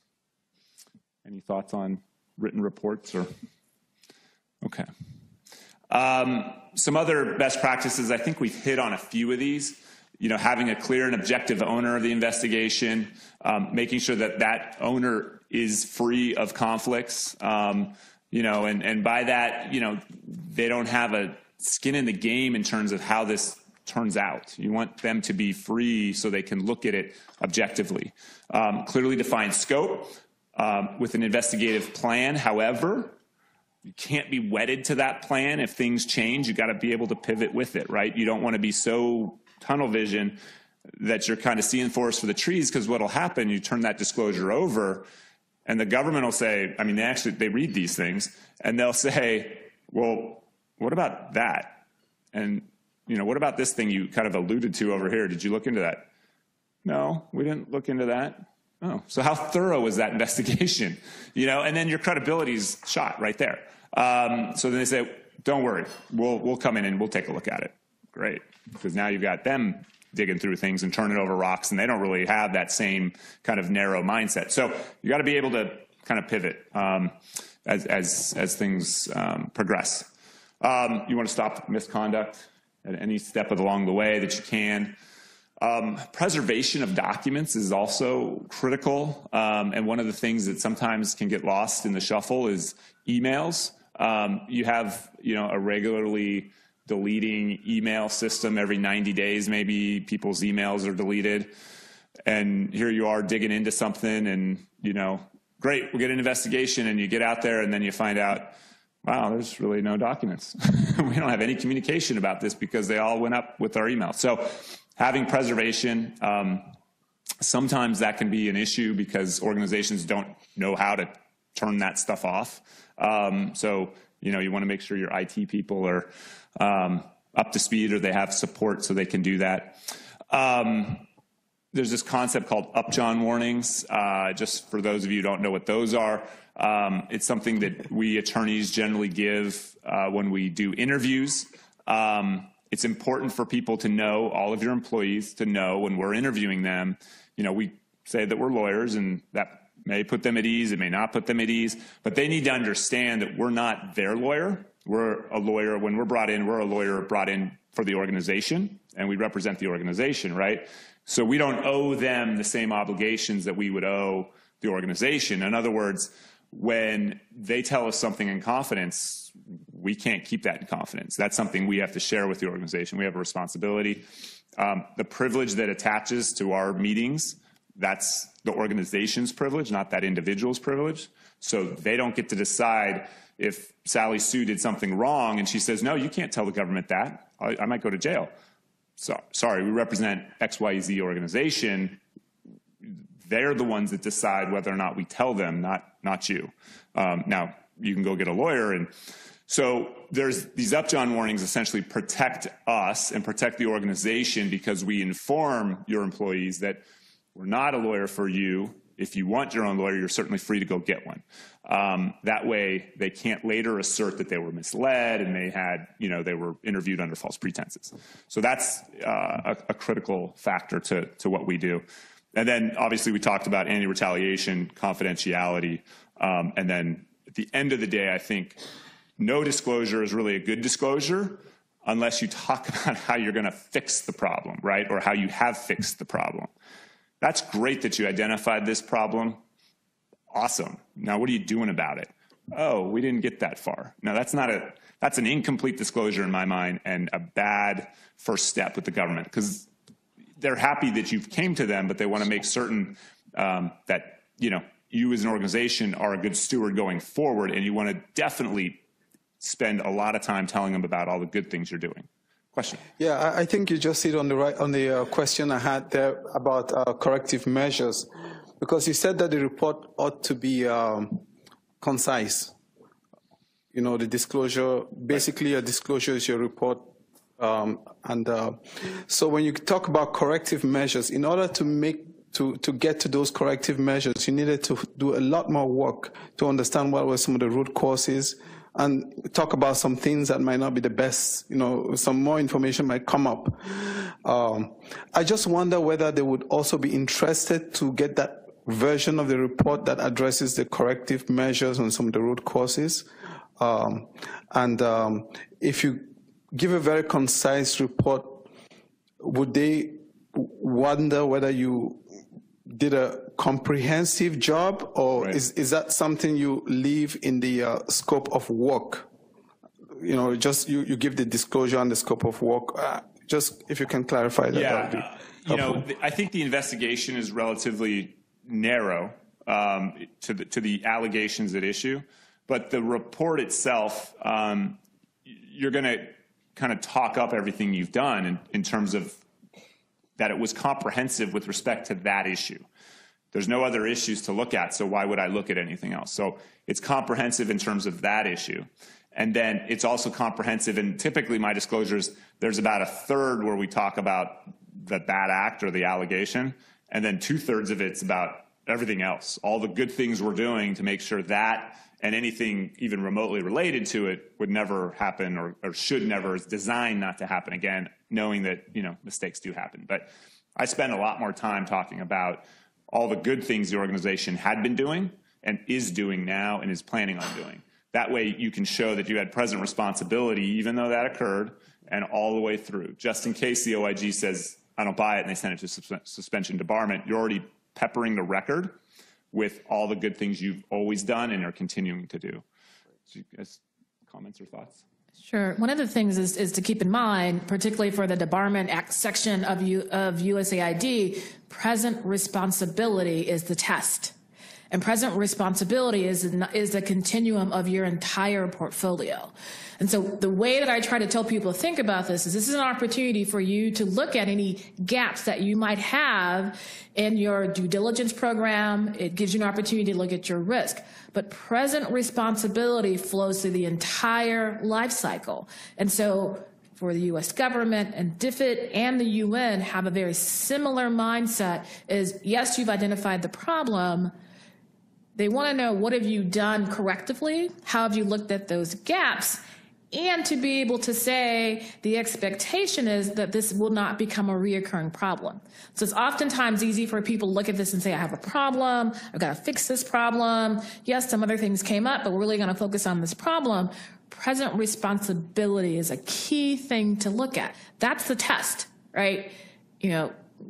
Any thoughts on written reports? Okay. Some other best practices, I think we've hit on a few of these. Having a clear and objective owner of the investigation, making sure that owner is free of conflicts, and by that, they don't have a skin in the game in terms of how this turns out. You want them to be free so they can look at it objectively. Clearly defined scope with an investigative plan. However, you can't be wedded to that plan. If things change, you got to be able to pivot with it, right? You don't want to be so tunnel vision that you're kind of seeing forest for the trees, because what'll happen, you turn that disclosure over and the government will say, they read these things and they'll say, well, what about that? And, what about this thing you kind of alluded to over here? Did you look into that? No, we didn't look into that. Oh, so how thorough was that investigation? And then your credibility's shot right there. So then they say, don't worry, we'll come in and we'll take a look at it. Great, because now you've got them digging through things and turning over rocks, and they don't really have that same kind of narrow mindset. So you got to be able to kind of pivot as things progress. You want to stop misconduct at any step along the way that you can. Preservation of documents is also critical, and one of the things that sometimes can get lost in the shuffle is emails. You have, a regularly deleting email system. Every 90 days, maybe people's emails are deleted, and here you are digging into something, and great, we'll get an investigation, and you get out there, and then you find out, wow, there's really no documents. We don't have any communication about this because they all went up with our email. So having preservation, sometimes that can be an issue because organizations don't know how to turn that stuff off. So, you want to make sure your IT people are up to speed or they have support so they can do that. There's this concept called upjohn warnings. Just for those of you who don't know what those are, it's something that we attorneys generally give when we do interviews. It's important for people to know, all of your employees to know when we're interviewing them. We say that we're lawyers, and that may put them at ease. It may not put them at ease, but they need to understand that we're not their lawyer. We're a lawyer. When we're brought in, we're a lawyer brought in for the organization, and we represent the organization, right? So we don't owe them the same obligations that we would owe the organization. In other words, when they tell us something in confidence, we can't keep that in confidence. That's something we have to share with the organization. We have a responsibility. The privilege that attaches to our meetings, that's the organization's privilege, not that individual's privilege. So they don't get to decide if Sally Sue did something wrong and she says, no, you can't tell the government that. I might go to jail. So, sorry, we represent XYZ organization. They're the ones that decide whether or not we tell them, not you. Now, you can go get a lawyer. And so there's these upjohn warnings essentially protect us and protect the organization because we inform your employees that we're not a lawyer for you. If you want your own lawyer, you're certainly free to go get one. That way, they can't later assert that they were misled and they had, they were interviewed under false pretenses. So that's a critical factor to what we do. And then, obviously, we talked about anti-retaliation, confidentiality, and then at the end of the day, I think no disclosure is really a good disclosure unless you talk about how you're going to fix the problem, right, or how you have fixed the problem. That's great that you identified this problem. Awesome. Now, what are you doing about it? Oh, we didn't get that far. Now, that's an incomplete disclosure in my mind and a bad first step with the government because they're happy that you came to them, but they want to make certain that, you as an organization are a good steward going forward, and you want to definitely spend a lot of time telling them about all the good things you're doing. Question. Yeah, I think you just hit on the question I had there about corrective measures, because you said that the report ought to be concise. The disclosure, basically a disclosure is your report. So when you talk about corrective measures, in order to get to those corrective measures, you needed to do a lot more work to understand what were some of the root causes and talk about some things that might not be the best, some more information might come up. I just wonder whether they would also be interested to get that version of the report that addresses the corrective measures on some of the root causes. If you give a very concise report, would they wonder whether you did a comprehensive job, or right. is that something you leave in the scope of work? Just you give the disclosure and the scope of work. Just if you can clarify that. Yeah, that would be I think the investigation is relatively narrow to the allegations at issue, but the report itself, you're going to kind of talk up everything you've done in terms of that it was comprehensive with respect to that issue. There's no other issues to look at, so why would I look at anything else? So it's comprehensive in terms of that issue. And then it's also comprehensive, and typically my disclosures, there's about a third where we talk about the bad act or the allegation, And then 2/3 of it's about everything else, all the good things we're doing to make sure that and anything even remotely related to it would never happen or should never, is designed not to happen again, knowing that, mistakes do happen. But I spend a lot more time talking about all the good things the organization had been doing and is doing now and is planning on doing. That way you can show that you had present responsibility, even though that occurred, and all the way through. Just in case the OIG says, I don't buy it, and they send it to suspension debarment, you're already peppering the record with all the good things you've always done and are continuing to do. So you guys, comments or thoughts? Sure. One of the things is to keep in mind, particularly for the Debarment Act section of USAID, present responsibility is the test. And present responsibility is the continuum of your entire portfolio. And so the way that I try to tell people to think about this is an opportunity for you to look at any gaps that you might have in your due diligence program. It gives you an opportunity to look at your risk. But present responsibility flows through the entire life cycle. And so for the U.S. government and DFID and the UN have a very similar mindset is, yes, you've identified the problem. They want to know, what have you done correctively? How have you looked at those gaps? And to be able to say the expectation is that this will not become a reoccurring problem. So it's oftentimes easy for people to look at this and say, I have a problem, I've got to fix this problem. Yes, some other things came up, but we're really going to focus on this problem. Present responsibility is a key thing to look at. That's the test, right?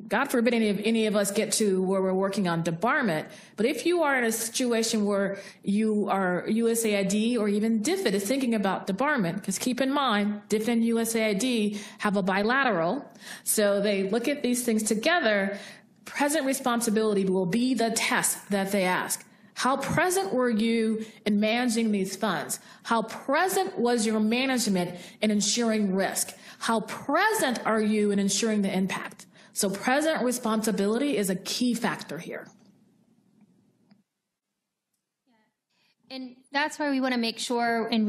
God forbid any of us get to where we're working on debarment, but if you are in a situation where you are USAID or even DFID is thinking about debarment, because keep in mind, DFID and USAID have a bilateral, so they look at these things together, present responsibility will be the test that they ask. How present were you in managing these funds? How present was your management in ensuring risk? How present are you in ensuring the impact? So present responsibility is a key factor here. And that's why we want to make sure when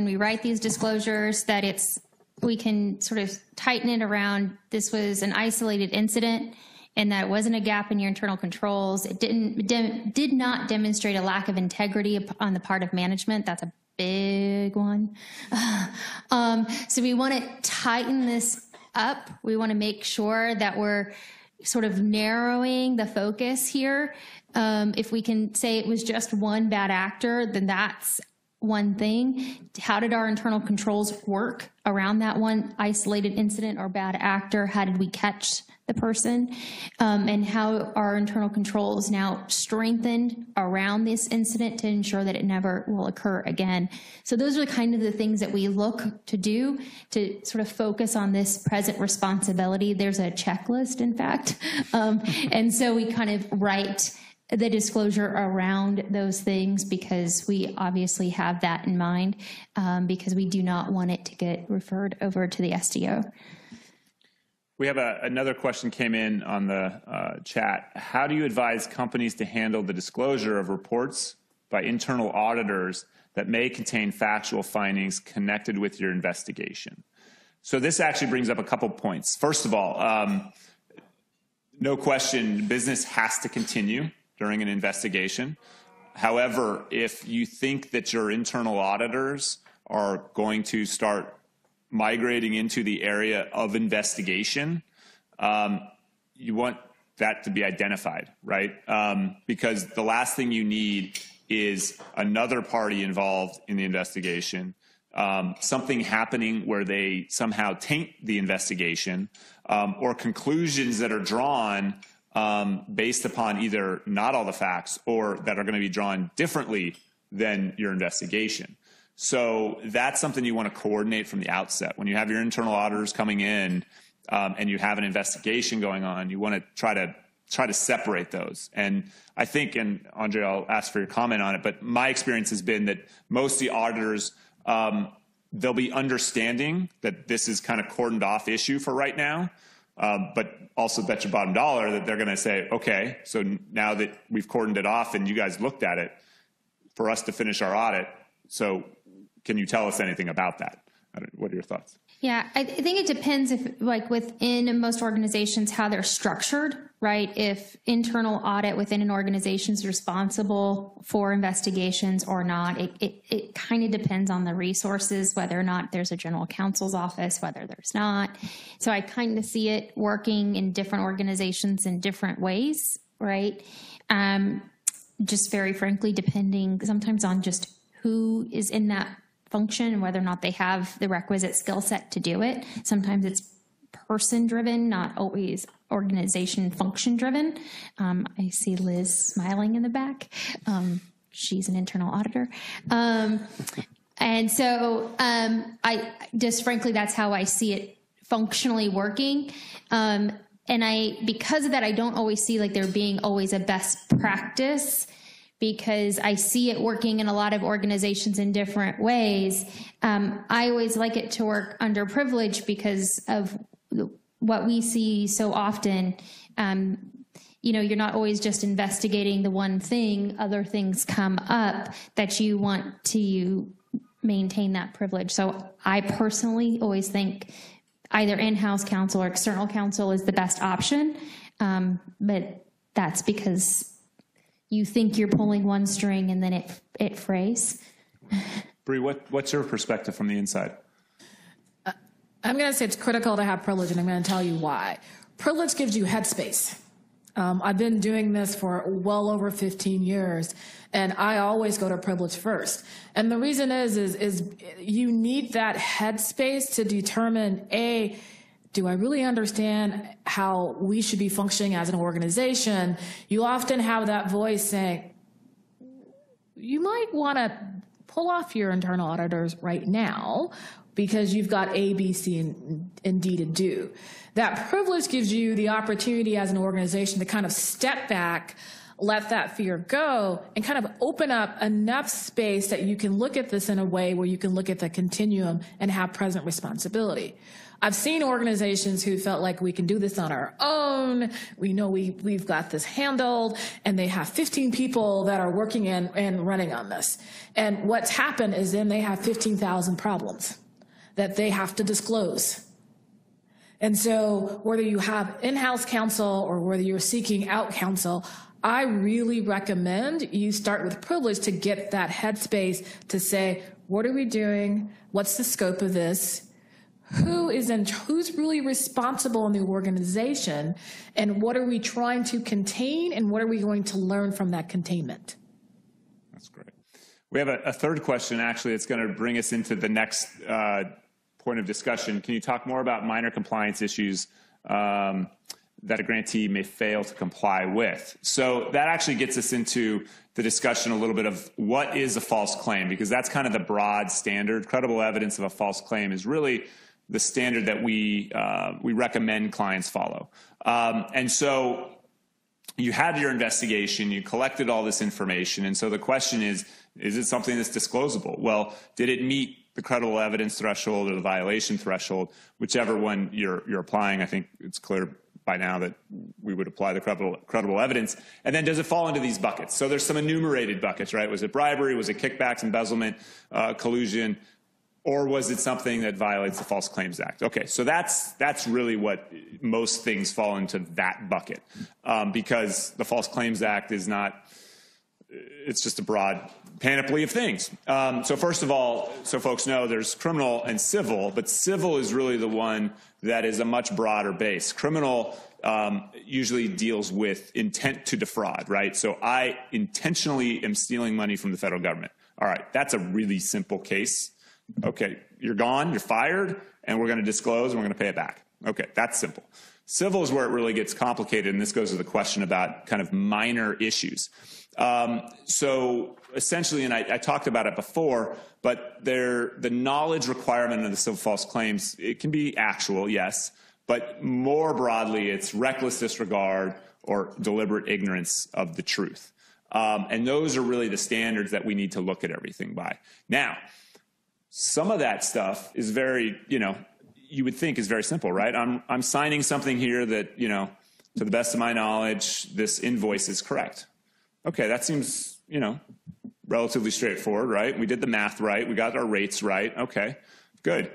we write these disclosures that we can sort of tighten it around this was an isolated incident and that it wasn't a gap in your internal controls. It did not demonstrate a lack of integrity on the part of management. That's a big one. So we want to tighten this up. We want to make sure that we're sort of narrowing the focus here. If we can say it was just one bad actor, then that's one thing. How did our internal controls work around that one isolated incident or bad actor? How did we catch the person? And how our internal controls now strengthened around this incident to ensure that it never will occur again. So those are kind of the things that we look to do to sort of focus on this present responsibility. There's a checklist, in fact. And so we kind of write the disclosure around those things because we obviously have that in mind because we do not want it to get referred over to the SDO. We have another question came in on the chat. How do you advise companies to handle the disclosure of reports by internal auditors that may contain factual findings connected with your investigation? So this actually brings up a couple points. First of all, no question, business has to continue during an investigation. However, if you think that your internal auditors are going to start migrating into the area of investigation, you want that to be identified, right? Because the last thing you need is another party involved in the investigation, something happening where they somehow taint the investigation, or conclusions that are drawn based upon either not all the facts or that are going to be drawn differently than your investigation. So that's something you want to coordinate from the outset. When you have your internal auditors coming in and you have an investigation going on, you want to try to separate those. And I think, and Andre, I'll ask for your comment on it, but my experience has been that most of the auditors, they'll be understanding that this is kind of cordoned off issue for right now, but also bet your bottom dollar that they're going to say, okay, so now that we've cordoned it off and you guys looked at it, for us to finish our audit, so can you tell us anything about that? What are your thoughts? Yeah, I think it depends if, like, within most organizations, how they're structured, right? If internal audit within an organization is responsible for investigations or not, it kind of depends on the resources, whether or not there's a general counsel's office, whether there's not. So I kind of see it working in different organizations in different ways, right? Just very frankly, depending sometimes on just who is in that function and whether or not they have the requisite skill set to do it. Sometimes it's person driven, not always organization function driven. I see Liz smiling in the back. She's an internal auditor. And so I just frankly, that's how I see it functionally working. And because of that, I don't always see like there being always a best practice, because I see it working in a lot of organizations in different ways. I always like it to work underprivileged because of what we see so often. You're not always just investigating the one thing. Other things come up that you want to maintain that privilege. So I personally always think either in-house counsel or external counsel is the best option. But that's because you think you're pulling one string and then it frays. Bree, what's your perspective from the inside? I'm going to say it's critical to have privilege, and I'm going to tell you why. Privilege gives you headspace. I've been doing this for well over 15 years, and I always go to privilege first. And the reason is you need that headspace to determine, A, do I really understand how we should be functioning as an organization? You often have that voice saying, you might want to pull off your internal auditors right now because you've got A, B, C, and D to do. That privilege gives you the opportunity as an organization to kind of step back, let that fear go, and kind of open up enough space that you can look at this in a way where you can look at the continuum and have present responsibility. I've seen organizations who felt like we can do this on our own. We know we've got this handled, and they have 15 people that are working and running on this. And what's happened is then they have 15,000 problems that they have to disclose. And so whether you have in-house counsel or whether you're seeking out counsel, I really recommend you start with privilege to get that headspace to say, what are we doing? What's the scope of this? Who's really responsible in the organization, and what are we trying to contain, and what are we going to learn from that containment? That's great. We have a third question, actually, that's going to bring us into the next point of discussion. Can you talk more about minor compliance issues that a grantee may fail to comply with? So that actually gets us into the discussion a little bit of what is a false claim, because that's kind of the broad standard. Credible evidence of a false claim is really the standard that we recommend clients follow. And so you had your investigation, you collected all this information, and so the question is it something that's disclosable? Well, did it meet the credible evidence threshold or the violation threshold, whichever one you're applying? I think it's clear by now that we would apply the credible evidence. And then does it fall into these buckets? So there's some enumerated buckets, right? Was it bribery? Was it kickbacks, embezzlement, collusion? Or was it something that violates the False Claims Act? Okay, so that's really what most things fall into that bucket, because the False Claims Act is not, it's just a broad panoply of things. So first of all, so folks know, there's criminal and civil, but civil is really the one that is a much broader base. Criminal usually deals with intent to defraud, right? So I intentionally am stealing money from the federal government. All right, that's a really simple case. Okay, you're gone, you're fired, and we're going to disclose and we're going to pay it back. Okay, that's simple. Civil is where it really gets complicated, and this goes to the question about kind of minor issues. So essentially, and I talked about it before, but the knowledge requirement of the civil false claims, it can be actual, yes, but more broadly, it's reckless disregard or deliberate ignorance of the truth. And those are really the standards that we need to look at everything by. Now, some of that stuff is very, you would think is very simple, right? I'm signing something here that, to the best of my knowledge, this invoice is correct. Okay, that seems, relatively straightforward, right? We did the math right. We got our rates right. Okay, good.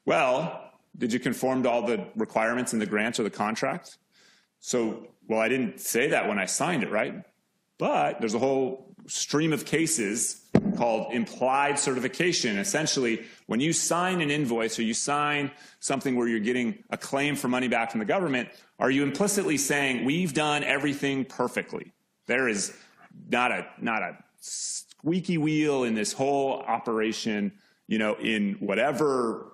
Well, Did you conform to all the requirements in the grant or the contract? So, well, I didn't say that when I signed it, right? But there's a whole stream of cases called implied certification. Essentially, when you sign an invoice or you sign something where you're getting a claim for money back from the government, are you implicitly saying we've done everything perfectly? There is not a squeaky wheel in this whole operation, in whatever,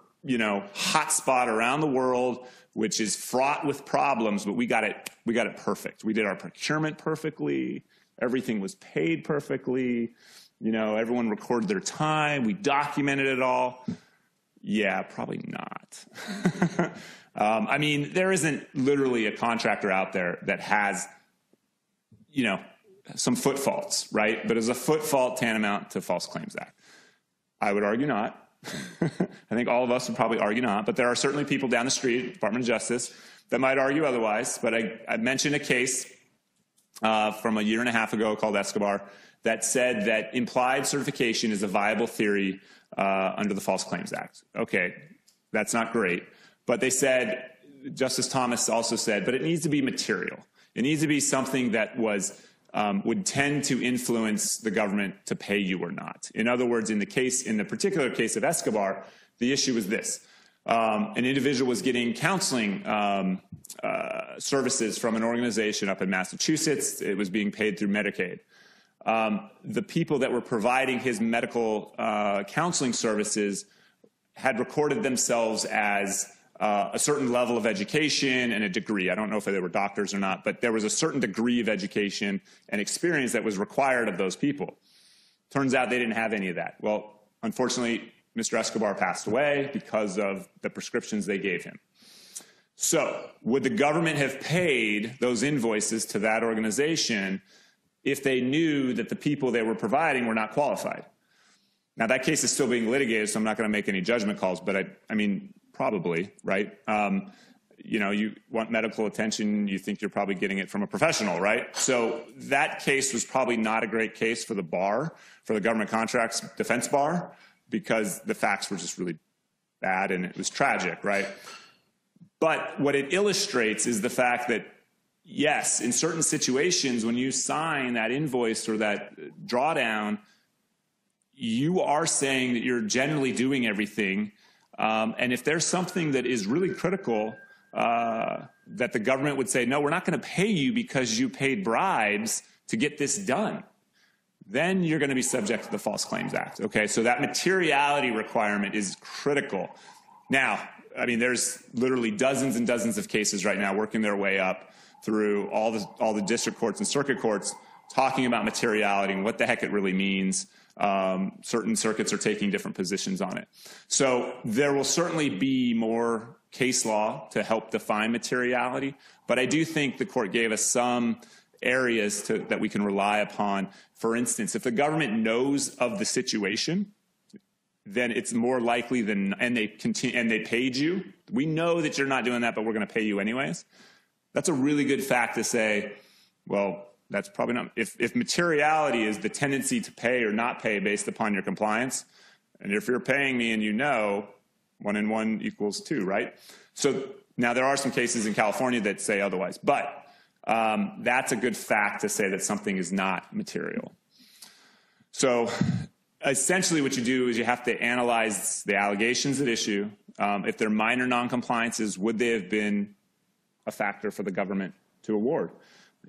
hot spot around the world, which is fraught with problems, but we got it perfect. We did our procurement perfectly. Everything was paid perfectly. Everyone recorded their time. We documented it all. Yeah, probably not. There isn't literally a contractor out there that has, some foot faults, right? But is a foot fault tantamount to False Claims Act? I would argue not. I think all of us would probably argue not, but there are certainly people down the street, Department of Justice, that might argue otherwise. But I mentioned a case from a year and a half ago called Escobar that said that implied certification is a viable theory under the False Claims Act. Okay, that's not great. But they said, Justice Thomas also said, but it needs to be material. It needs to be something that would tend to influence the government to pay you or not. In other words, in the particular case of Escobar, the issue was this. An individual was getting counseling services from an organization up in Massachusetts. It was being paid through Medicaid. The people that were providing his medical counseling services had recorded themselves as a certain level of education and a degree. I don't know if they were doctors or not, but there was a certain degree of education and experience that was required of those people. Turns out they didn't have any of that. Well, unfortunately, Mr. Escobar passed away because of the prescriptions they gave him. So, would the government have paid those invoices to that organization if they knew that the people they were providing were not qualified? Now, that case is still being litigated, so I'm not going to make any judgment calls, but probably, right? You want medical attention, you think you're probably getting it from a professional, right? So that case was probably not a great case for the bar, for the government contracts defense bar, because the facts were just really bad and it was tragic, right? But what it illustrates is the fact that, yes, in certain situations, when you sign that invoice or that drawdown, you are saying that you're generally doing everything. And if there's something that is really critical that the government would say, no, we're not going to pay you because you paid bribes to get this done, then you're going to be subject to the False Claims Act. Okay, so that materiality requirement is critical. Now, there's literally dozens and dozens of cases right now working their way up through all the district courts and circuit courts talking about materiality and what the heck it really means. Certain circuits are taking different positions on it. So there will certainly be more case law to help define materiality, but I do think the court gave us some areas that we can rely upon. For instance, if the government knows of the situation, then it's more likely and they paid you. We know that you're not doing that, but we're going to pay you anyways. That's a really good fact to say, well, that's probably not. If materiality is the tendency to pay or not pay based upon your compliance, and if you're paying me and 1 and 1 equals 2, right? So now there are some cases in California that say otherwise, but that's a good fact to say that something is not material. So essentially what you do is you have to analyze the allegations at issue. If they're minor noncompliances, would they have been a factor for the government to award?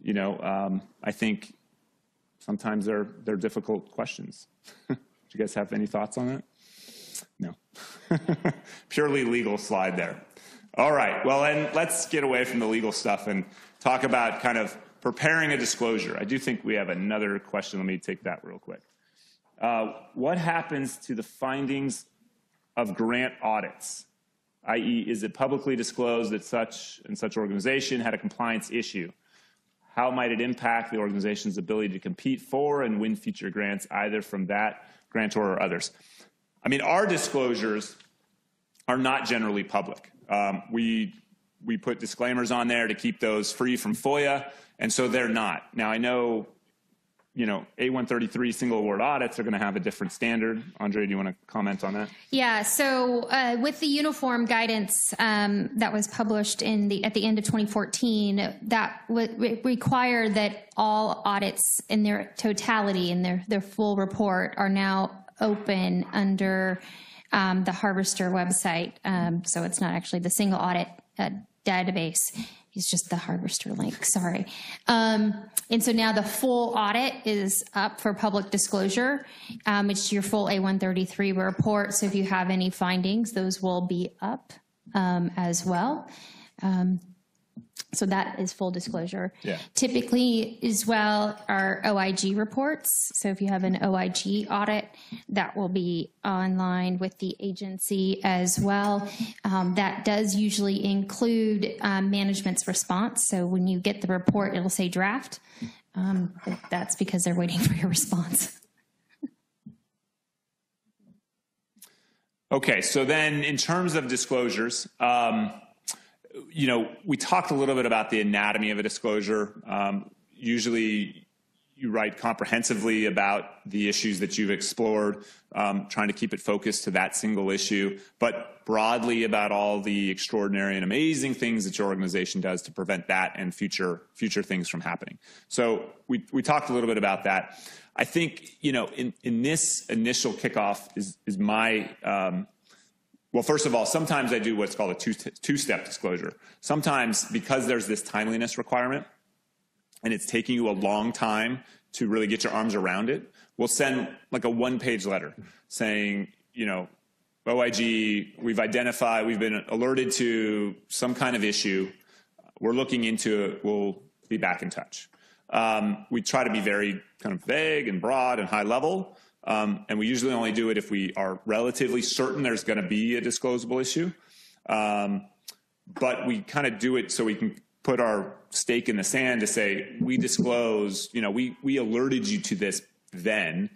I think sometimes they're difficult questions. Do you guys have any thoughts on that? No. Purely legal slide there. All right. Well, then let's get away from the legal stuff and talk about kind of preparing a disclosure. I do think we have another question. Let me take that real quick. What happens to the findings of grant audits? I.e., is it publicly disclosed that such and such organization had a compliance issue? How might it impact the organization's ability to compete for and win future grants, either from that grantor or others? Our disclosures are not generally public. We put disclaimers on there to keep those free from FOIA, and so they're not. Now, I know A133 single award audits are going to have a different standard. Andre, do you want to comment on that? Yeah, so with the uniform guidance that was published at the end of 2014, that required that all audits in their totality, in their full report, are now open under the Harvester website. So it's not actually the single audit database. It's just the Harvester link, sorry. And so now the full audit is up for public disclosure. It's your full A133 report. So if you have any findings, those will be up as well. So that is full disclosure. Yeah. Typically, as well, are OIG reports. So if you have an OIG audit, that will be online with the agency as well. That does usually include management's response. So when you get the report, it'll say draft. That's because they're waiting for your response. Okay, so then in terms of disclosures, we talked a little bit about the anatomy of a disclosure. Usually you write comprehensively about the issues that you've explored, trying to keep it focused to that single issue, but broadly about all the extraordinary and amazing things that your organization does to prevent that and future things from happening. So we talked a little bit about that. I think, in this initial kickoff is my well, first of all, sometimes I do what's called a two-step disclosure. Sometimes because there's this timeliness requirement and it's taking you a long time to really get your arms around it, we'll send like a one-page letter saying, OIG, we've been alerted to some kind of issue. We're looking into it. We'll be back in touch. We try to be very kind of vague and broad and high level. And we usually only do it if we are relatively certain there's going to be a disclosable issue. But we kind of do it so we can put our stake in the sand to say, we disclose, we alerted you to this then,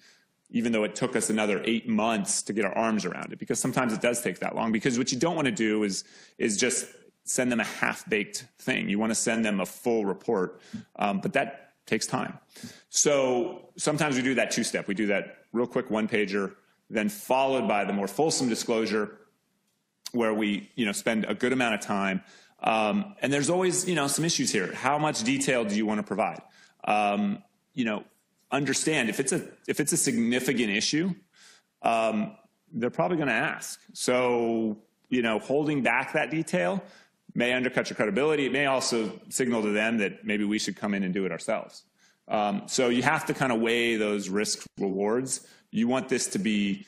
even though it took us another 8 months to get our arms around it, because sometimes it does take that long. Because what you don't want to do is just send them a half-baked thing. You want to send them a full report, but that takes time. So sometimes we do that two-step. We do that real quick one-pager, then followed by the more fulsome disclosure where we, spend a good amount of time. And there's always, some issues here. How much detail do you want to provide? Understand if it's a significant issue, they're probably going to ask. So, holding back that detail may undercut your credibility. It may also signal to them that maybe we should come in and do it ourselves. So you have to kind of weigh those risk rewards. You want this to be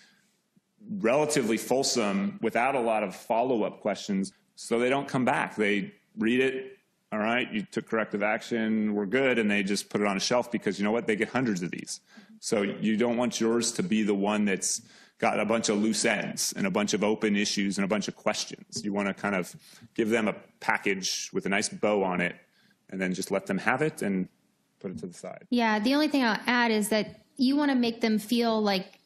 relatively fulsome without a lot of follow-up questions so they don't come back. They read it, all right, you took corrective action, we're good, and they just put it on a shelf because you know what, they get hundreds of these. So you don't want yours to be the one that's got a bunch of loose ends and a bunch of open issues and a bunch of questions. You want to kind of give them a package with a nice bow on it and then just let them have it and put it to the side. Yeah, the only thing I'll add is that you want to make them feel like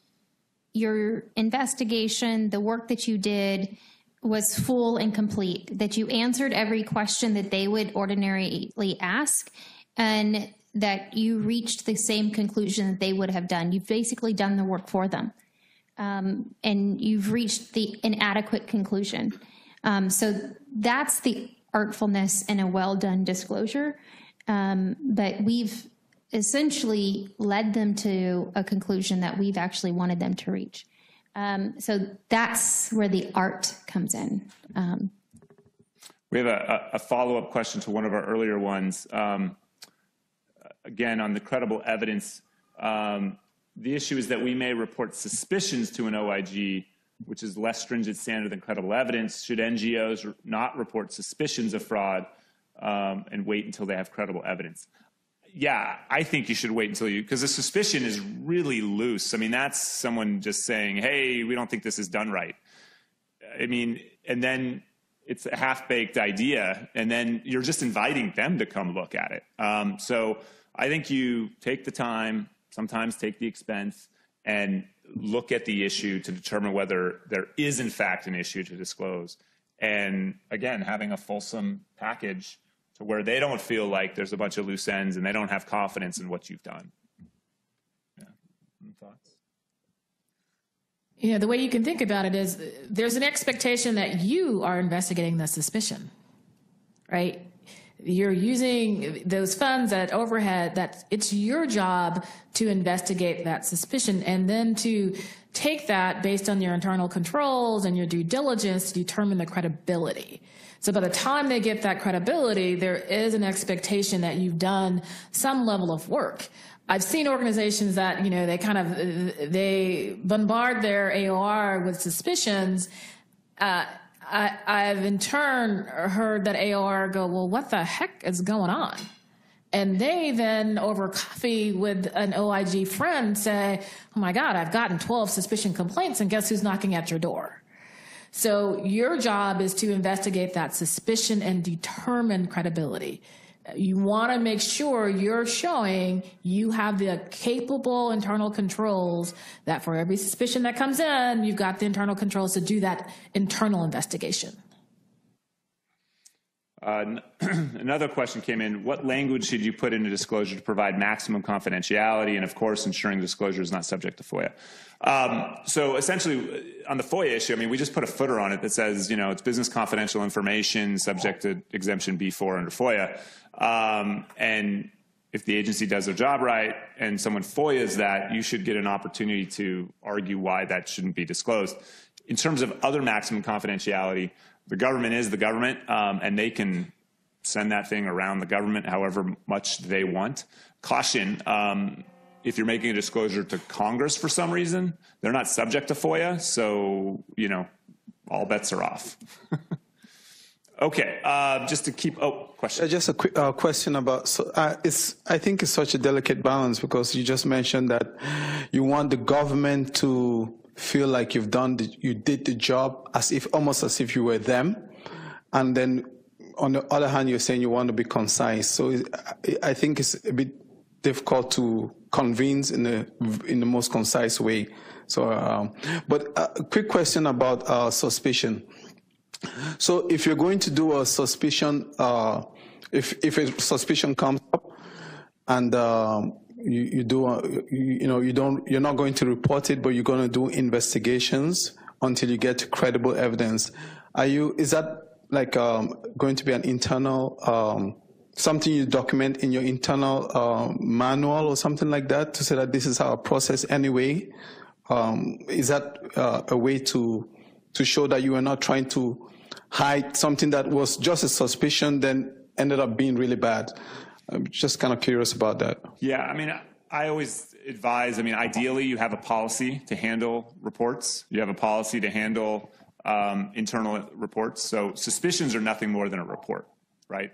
your investigation, the work that you did, was full and complete, that you answered every question that they would ordinarily ask, and that you reached the same conclusion that they would have done. You've basically done the work for them, and you've reached an adequate conclusion. So that's the artfulness in a well-done disclosure. But we've essentially led them to a conclusion that we've actually wanted them to reach. So that's where the art comes in. We have a follow-up question to one of our earlier ones. Again, on the credible evidence, the issue is that we may report suspicions to an OIG, which is less stringent standard than credible evidence. Should NGOs not report suspicions of fraud and wait until they have credible evidence? Yeah, I think you should wait until because the suspicion is really loose. I mean, that's someone just saying, hey, we don't think this is done right. I mean, and then it's a half-baked idea, and then you're just inviting them to come look at it. So I think you take the time, sometimes take the expense, and look at the issue to determine whether there is, in fact, an issue to disclose. And, again, having a fulsome package to where they don't feel like there's a bunch of loose ends and they don't have confidence in what you've done. thoughts? You know, the way you can think about it is there's an expectation that you are investigating the suspicion, right? You're using those funds at overhead, that it's your job to investigate that suspicion and then to take that based on your internal controls and your due diligence to determine the credibility. So by the time they get that credibility, there is an expectation that you've done some level of work. I've seen organizations that, you know, they bombard their AOR with suspicions. I've in turn heard that AOR go, well, what the heck is going on? And they then, over coffee with an OIG friend, say, oh my God, I've gotten 12 suspicion complaints, and guess who's knocking at your door? So your job is to investigate that suspicion and determine credibility. You want to make sure you're showing you have the capable internal controls that for every suspicion that comes in, you've got the internal controls to do that internal investigation. Another question came in. What language should you put in a disclosure to provide maximum confidentiality and, of course, ensuring disclosure is not subject to FOIA? So essentially, on the FOIA issue, I mean, we just put a footer on it that says, you know, it's business confidential information subject to exemption B4 under FOIA. And if the agency does their job right and someone FOIAs that, you should get an opportunity to argue why that shouldn't be disclosed. In terms of other maximum confidentiality, the government is the government, and they can send that thing around the government however much they want. Caution, if you're making a disclosure to Congress for some reason, they're not subject to FOIA, so, you know, all bets are off. Okay, just to keep, question. Just a quick question about, I think it's such a delicate balance because you just mentioned that you want the government to feel like you did the job almost as if you were them, and then on the other hand you're saying you want to be concise. So I think it's a bit difficult to convince in the most concise way. So, but a quick question about suspicion. So if you're going to do a suspicion, if a suspicion comes up and you're not going to report it, but you're going to do investigations until you get credible evidence. Is that like going to be an internal, something you document in your internal manual or something like that to say that this is our process anyway? Is that a way to show that you are not trying to hide something that was just a suspicion then ended up being really bad? I'm just kind of curious about that. Yeah, I mean, I always advise, ideally you have a policy to handle reports. You have a policy to handle internal reports. So suspicions are nothing more than a report, right?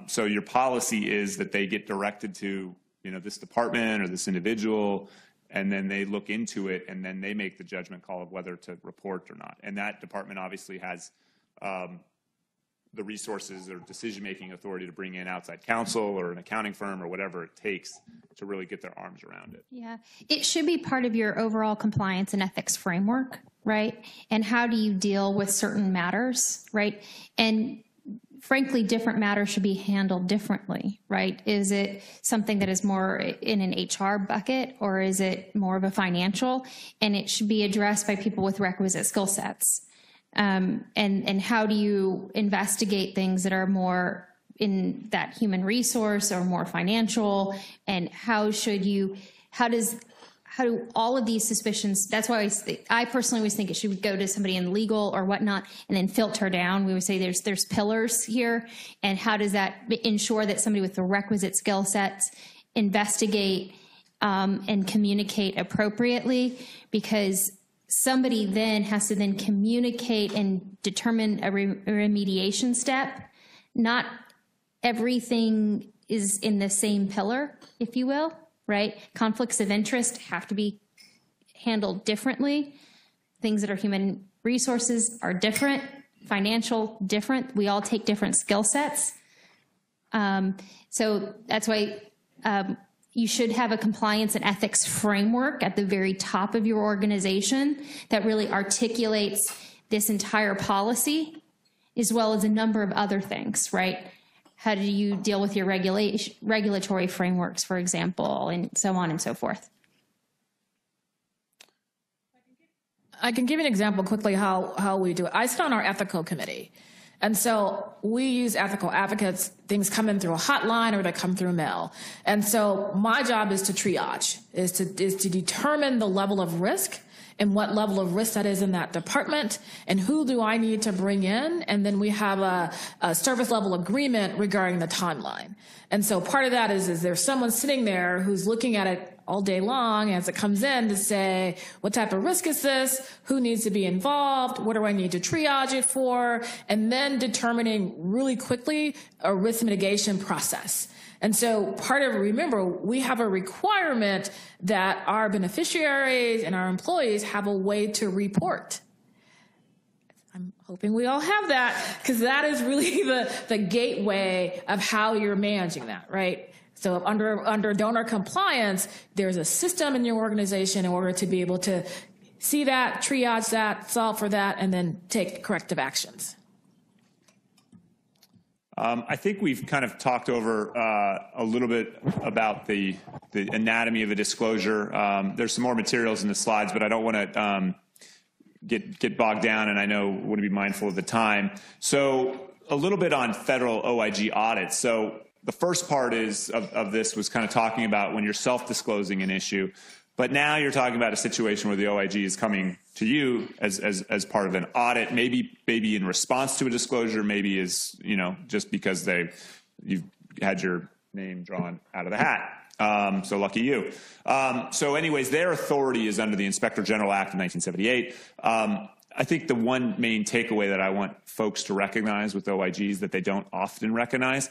So your policy is that they get directed to, this department or this individual, and then they look into it, and then they make the judgment call of whether to report or not. And that department obviously has the resources or decision-making authority to bring in outside counsel or an accounting firm or whatever it takes to really get their arms around it. Yeah, it should be part of your overall compliance and ethics framework, right? And how do you deal with certain matters, right? And frankly, different matters should be handled differently, right? Is it something that is more in an HR bucket, or is it more of a financial? And it should be addressed by people with requisite skill sets. And how do you investigate things that are more in that human resource or more financial? And how do all of these suspicions, that's why I personally always think it should go to somebody in legal or whatnot and then filter down. We would say there's pillars here, and how does that ensure that somebody with the requisite skill sets investigate and communicate appropriately? Because somebody then has to then communicate and determine a remediation step. Not everything is in the same pillar, if you will, right? Conflicts of interest have to be handled differently. Things that are human resources are different, financial different. We all take different skill sets. So that's why you should have a compliance and ethics framework at the very top of your organization that really articulates this entire policy, as well as a number of other things, right? How do you deal with your regulatory frameworks, for example, and so on and so forth? I can give you an example quickly how we do it. I sit on our ethical committee. And so we use ethical advocates. Things come in through a hotline or they come through mail. And so my job is to triage, is to determine the level of risk and what level of risk that is in that department and who do I need to bring in. And then we have a service level agreement regarding the timeline. And so part of that is there's someone sitting there who's looking at it all day long as it comes in to say, what type of risk is this? Who needs to be involved? What do I need to triage it for? And then determining really quickly a risk mitigation process. And so remember, we have a requirement that our beneficiaries and our employees have a way to report. I'm hoping we all have that, because that is really the gateway of how you're managing that, right? So under donor compliance, there's a system in your organization in order to be able to see that, triage that, solve for that, and then take corrective actions. I think we've kind of talked over a little bit about the anatomy of a disclosure. There's some more materials in the slides, but I don't want to get bogged down, and I know want to be mindful of the time. So a little bit on federal OIG audits. So the first part of this was kind of talking about when you're self-disclosing an issue, but now you're talking about a situation where the OIG is coming to you as part of an audit, maybe in response to a disclosure, maybe just because you've had your name drawn out of the hat. So lucky you. So anyways, their authority is under the Inspector General Act of 1978. I think the one main takeaway that I want folks to recognize with OIGs that they don't often recognize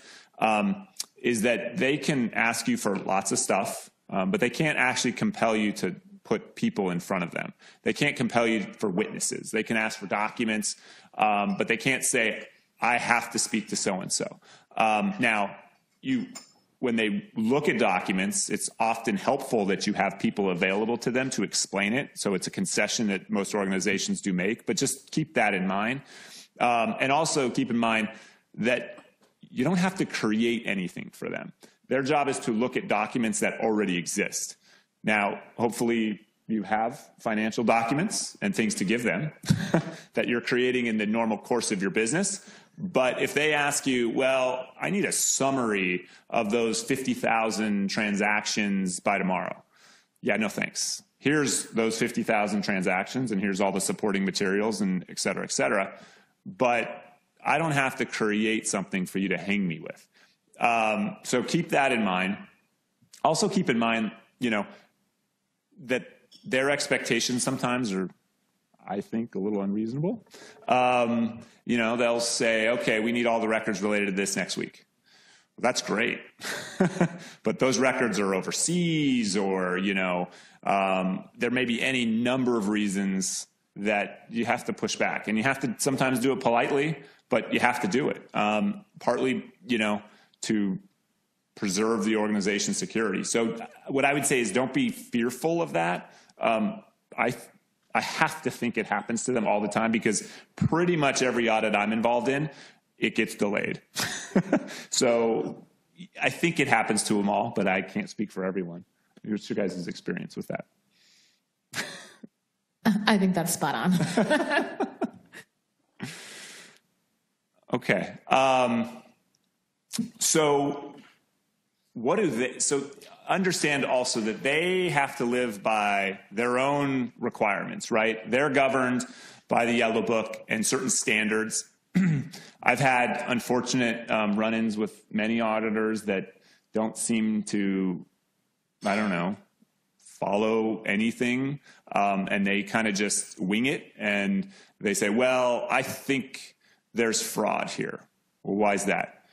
is that they can ask you for lots of stuff, but they can't actually compel you to put people in front of them. They can't compel you for witnesses. They can ask for documents, but they can't say, I have to speak to so-and-so. Now, when they look at documents, it's often helpful that you have people available to them to explain it. So it's a concession that most organizations do make, but just keep that in mind. And also keep in mind that you don't have to create anything for them. Their job is to look at documents that already exist. Now, hopefully you have financial documents and things to give them that you're creating in the normal course of your business. But if they ask you, well, I need a summary of those 50,000 transactions by tomorrow. Yeah, no thanks. Here's those 50,000 transactions, and here's all the supporting materials, and et cetera, et cetera. But I don't have to create something for you to hang me with. So keep that in mind. Also keep in mind, that their expectations sometimes are, I think, a little unreasonable. They'll say, okay, we need all the records related to this next week. Well, that's great. But those records are overseas, or, there may be any number of reasons that you have to push back. And you have to sometimes do it politely, but you have to do it. Partly, to preserve the organization's security. So what I would say is don't be fearful of that. I have to think it happens to them all the time, because pretty much every audit I'm involved in, it gets delayed. So I think it happens to them all, but I can't speak for everyone. What's your guys' experience with that? I think that's spot on. Okay. So what do they, so understand also that they have to live by their own requirements, right? They're governed by the Yellow Book and certain standards. I've had unfortunate run-ins with many auditors that don't seem to, follow anything, and they kind of just wing it, and they say, well, I think there's fraud here. Well, why is that?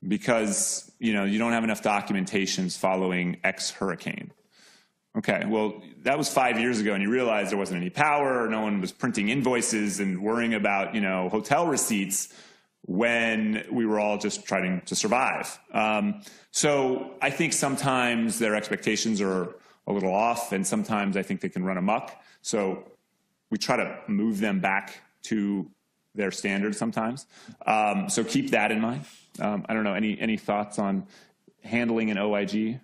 Because, you don't have enough documentations following X hurricane. Okay, well, that was 5 years ago, and you realized there wasn't any power, no one was printing invoices and worrying about, hotel receipts when we were all just trying to survive. So I think sometimes their expectations are a little off, and sometimes I think they can run amok. So we try to move them back to their standards sometimes. So keep that in mind. I don't know, any thoughts on handling an OIG?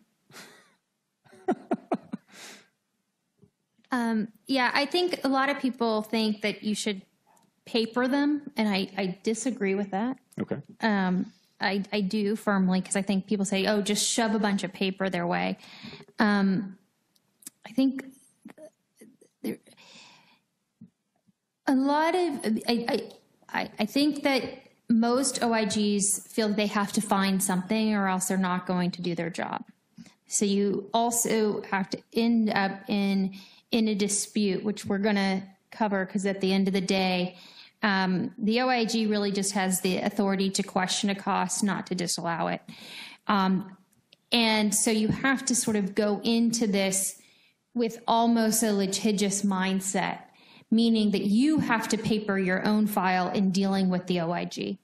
Yeah, I think a lot of people think that you should paper them, and I disagree with that. Okay. I do firmly, because I think people say, oh, just shove a bunch of paper their way. I think a lot of, I think that most OIGs feel they have to find something or else they're not going to do their job. So you also have to end up in a dispute, which we're going to cover, because at the end of the day, the OIG really just has the authority to question a cost, not to disallow it. And so you have to sort of go into this with almost a litigious mindset, meaning that you have to paper your own file in dealing with the OIG.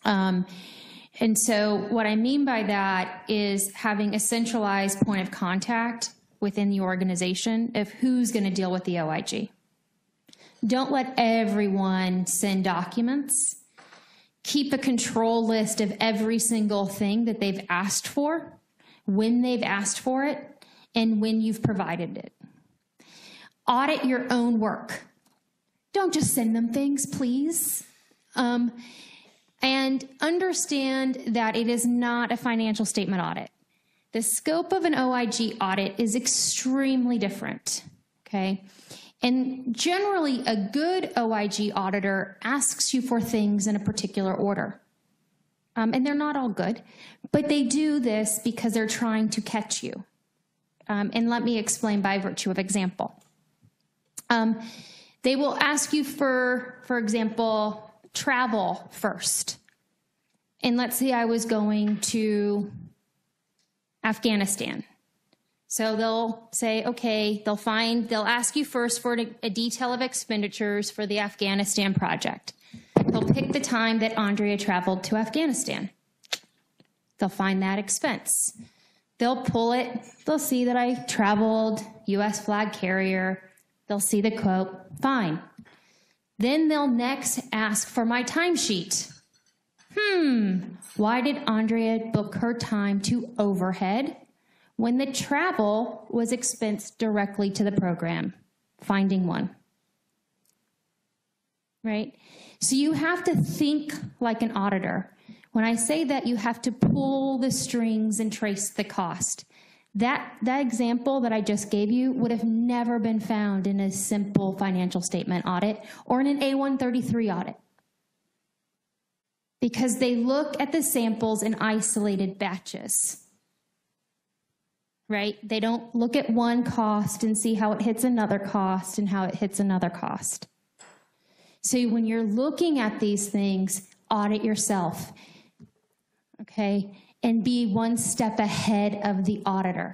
And so what I mean by that is having a centralized point of contact within the organization of who's going to deal with the OIG. Don't let everyone send documents. Keep a control list of every single thing that they've asked for, when they've asked for it, and when you've provided it. Audit your own work. Don't just send them things, please. And understand that it is not a financial statement audit. The scope of an OIG audit is extremely different, okay? And generally, a good OIG auditor asks you for things in a particular order. And they're not all good, but they do this because they're trying to catch you. And let me explain by virtue of example. They will ask you for example, travel first. And let's say I was going to Afghanistan. So they'll say, okay, they'll ask you first for a detail of expenditures for the Afghanistan project. They'll pick the time that Andrea traveled to Afghanistan. They'll find that expense. They'll pull it. They'll see that I traveled, U.S. flag carrier. They'll see the quote, fine. Then they'll next ask for my timesheet. Why did Andrea book her time to overhead when the travel was expensed directly to the program? Finding one. Right? So you have to think like an auditor. When I say that, you have to pull the strings and trace the cost. That example that I just gave you would have never been found in a simple financial statement audit or in an A133 audit, because they look at the samples in isolated batches, right? They don't look at one cost and see how it hits another cost and how it hits another cost. So when you're looking at these things, audit yourself, okay? And be one step ahead of the auditor.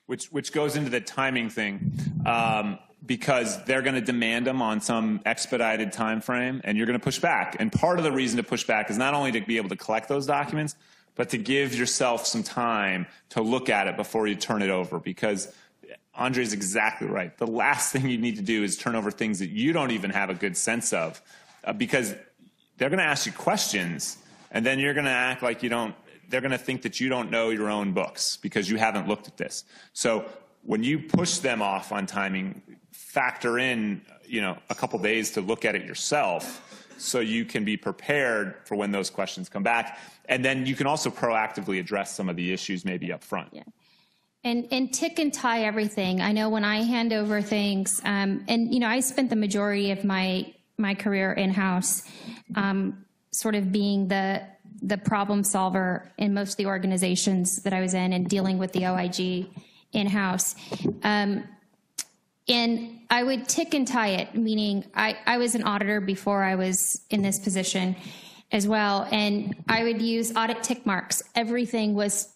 Which goes into the timing thing, because they're going to demand them on some expedited time frame, and you're going to push back. And part of the reason to push back is not only to be able to collect those documents, but to give yourself some time to look at it before you turn it over, because Andre's exactly right. The last thing you need to do is turn over things that you don't even have a good sense of, because they're going to ask you questions, and then you're going to act like you don't. They're going to think that you don't know your own books because you haven't looked at this. So when you push them off on timing, factor in, a couple days to look at it yourself so you can be prepared for when those questions come back. And then you can also proactively address some of the issues maybe up front. Yeah. And tick and tie everything. I know when I hand over things, I spent the majority of my career in-house sort of being the problem solver in most of the organizations that I was in and dealing with the OIG in-house. And I would tick and tie it, meaning I was an auditor before I was in this position as well. And I would use audit tick marks. Everything was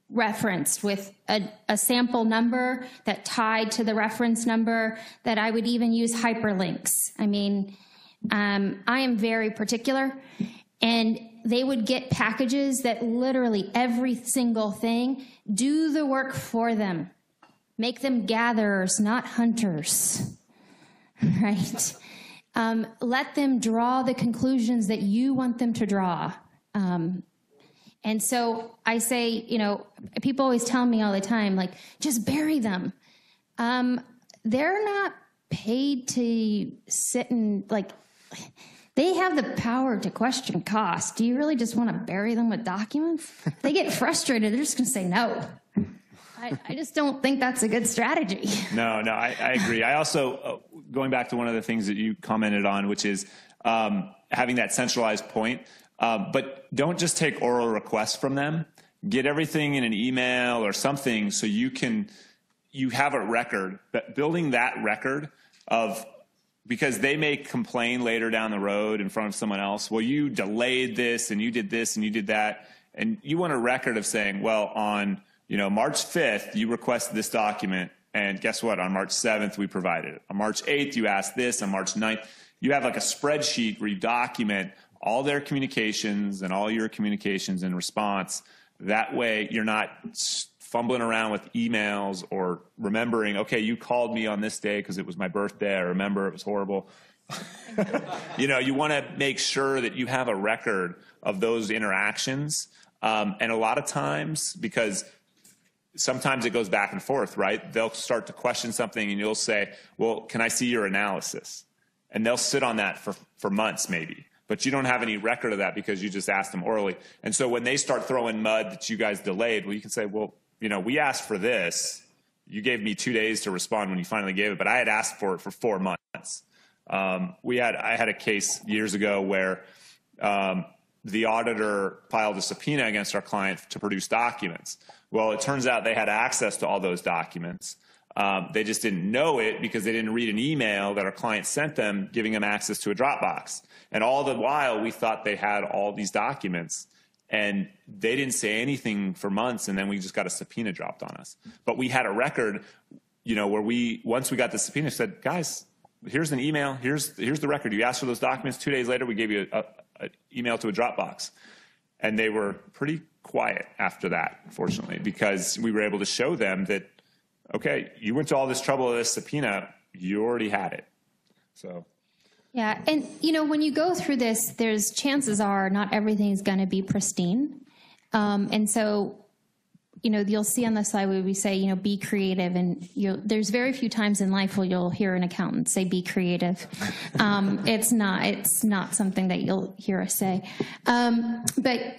referenced with a sample number that tied to the reference number, that I would even use hyperlinks. I mean, I am very particular. And they would get packages that literally every single thing, do the work for them. Make them gatherers, not hunters, right? Let them draw the conclusions that you want them to draw. And so I say, people always tell me all the time, like, just bury them. they're not paid to sit and they have the power to question cost. Do you really just want to bury them with documents? They get frustrated. They're just going to say no. I just don't think that's a good strategy. No, I agree. I also, going back to one of the things that you commented on, which is having that centralized point, but don't just take oral requests from them. Get everything in an email or something so you have a record, building that record of, because they may complain later down the road in front of someone else, well, you delayed this and you did this and you did that. And you want a record of saying, well, on March 5th, you requested this document, and guess what? On March 7th, we provided it. On March 8th, you asked this. On March 9th, you have like a spreadsheet where you document all their communications and all your communications in response. That way, you're not fumbling around with emails or remembering, okay, you called me on this day because it was my birthday. I remember it was horrible. You want to make sure that you have a record of those interactions. And a lot of times, because sometimes it goes back and forth, right? They'll start to question something and you'll say, well, can I see your analysis? And they'll sit on that for months maybe. But you don't have any record of that because you just asked them orally. And so when they start throwing mud that you guys delayed, well, you can say, well, we asked for this. You gave me 2 days to respond when you finally gave it, but I had asked for it for 4 months. I had a case years ago where the auditor filed a subpoena against our client to produce documents. Well, it turns out they had access to all those documents. They just didn't know it because they didn't read an email that our client sent them giving them access to a Dropbox. And all the while, we thought they had all these documents. And they didn't say anything for months, and then we just got a subpoena dropped on us. But we had a record, where once we got the subpoena, said, guys, here's an email, here's the record. You asked for those documents. 2 days later, we gave you an email to a Dropbox. And they were pretty quiet after that, fortunately, because we were able to show them that, okay, you went to all this trouble with this subpoena, you already had it. So. Yeah, and when you go through this, there's chances are not everything is going to be pristine. And so, you'll see on the slide where we say, be creative, and there's very few times in life where you'll hear an accountant say, be creative. It's not something that you'll hear us say. But,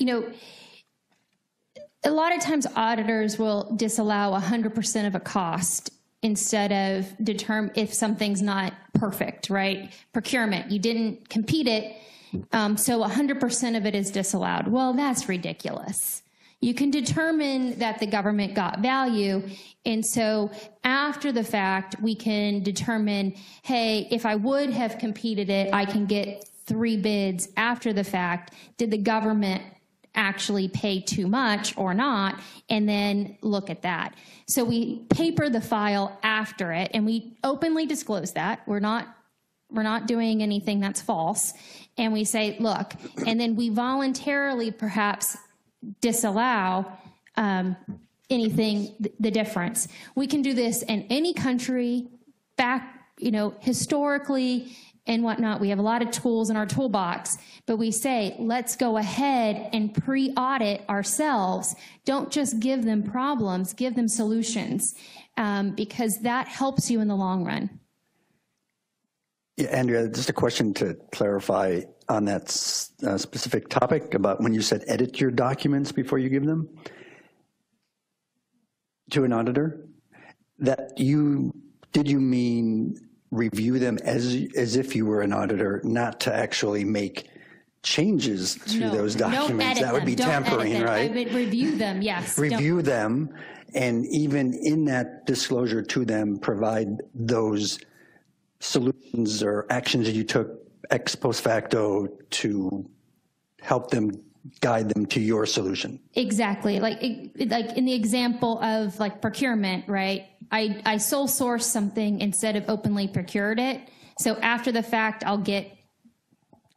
a lot of times auditors will disallow 100% of a cost instead of determine if something's not perfect, right? Procurement, you didn't compete it, so 100% of it is disallowed. Well, that's ridiculous. You can determine that the government got value, and so after the fact, we can determine, hey, if I would have competed it, I can get 3 bids after the fact. Did the government actually pay too much or not, and then look at that. So we paper the file after it, and we openly disclose that. We're not doing anything that's false, and we say, look, and then we voluntarily perhaps disallow anything, the difference. We can do this in any country, back, historically, and whatnot. We have a lot of tools in our toolbox, but we say, let's go ahead and pre-audit ourselves. Don't just give them problems, give them solutions, because that helps you in the long run. Yeah, Andrea, just a question to clarify on that specific topic about when you said edit your documents before you give them to an auditor. Did you mean review them as if you were an auditor, not to actually make changes to those documents? That would be tampering, right? I would review them, yes. Review them, and even in that disclosure to them, provide those solutions or actions that you took ex post facto to help them guide them to your solution. Exactly. Like in the example of procurement, right? I sole source something instead of openly procured it. So after the fact, I'll get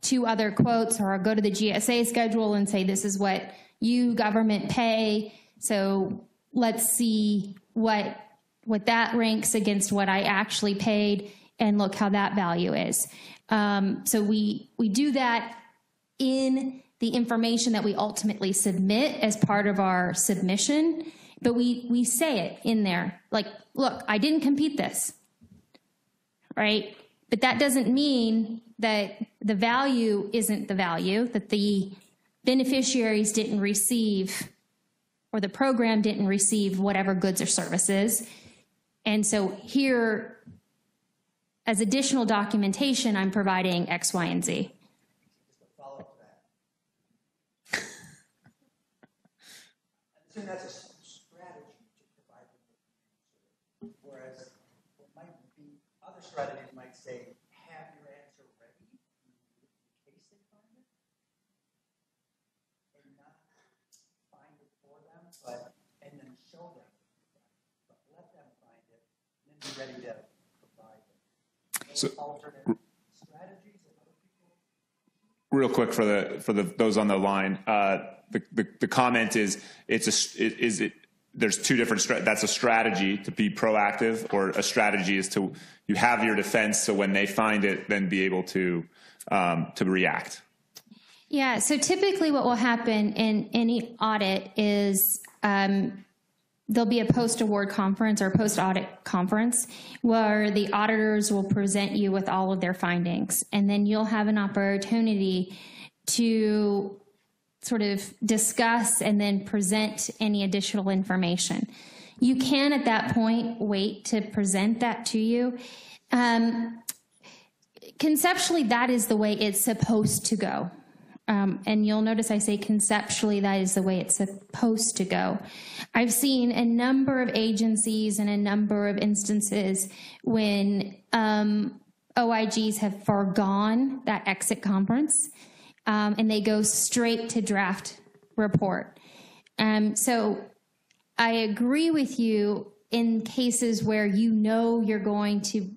2 other quotes, or I'll go to the GSA schedule and say, this is what you government pay. So let's see what that ranks against what I actually paid, and look how that value is. So we do that in the information that we ultimately submit as part of our submission, but we say it in there, like, look, I didn't compete this. right? But that doesn't mean that the value isn't the value, that the beneficiaries didn't receive or the program didn't receive whatever goods or services. And so here, as additional documentation, I'm providing X, Y, and Z. So that's a strategy to provide them, whereas what might be other strategies might say, have your answer ready in case they find it, and not find it for them, and then show them, but let them find it, and then be ready to provide it. So, alternate strategies that other people. real quick for those on the line, the comment is there's two different that's a strategy to be proactive, or a strategy is to you have your defense so when they find it, then be able to react. Yeah, so typically what will happen in any audit is there'll be a post-award conference or post-audit conference where the auditors will present you with all of their findings, and then you'll have an opportunity to sort of discuss and then present any additional information. You can, at that point, wait to present that to you. Conceptually, that is the way it's supposed to go. And you'll notice I say conceptually, that is the way it's supposed to go. I've seen a number of agencies and a number of instances when OIGs have foregone that exit conference, and they go straight to draft report. So I agree with you in cases where you know you're going to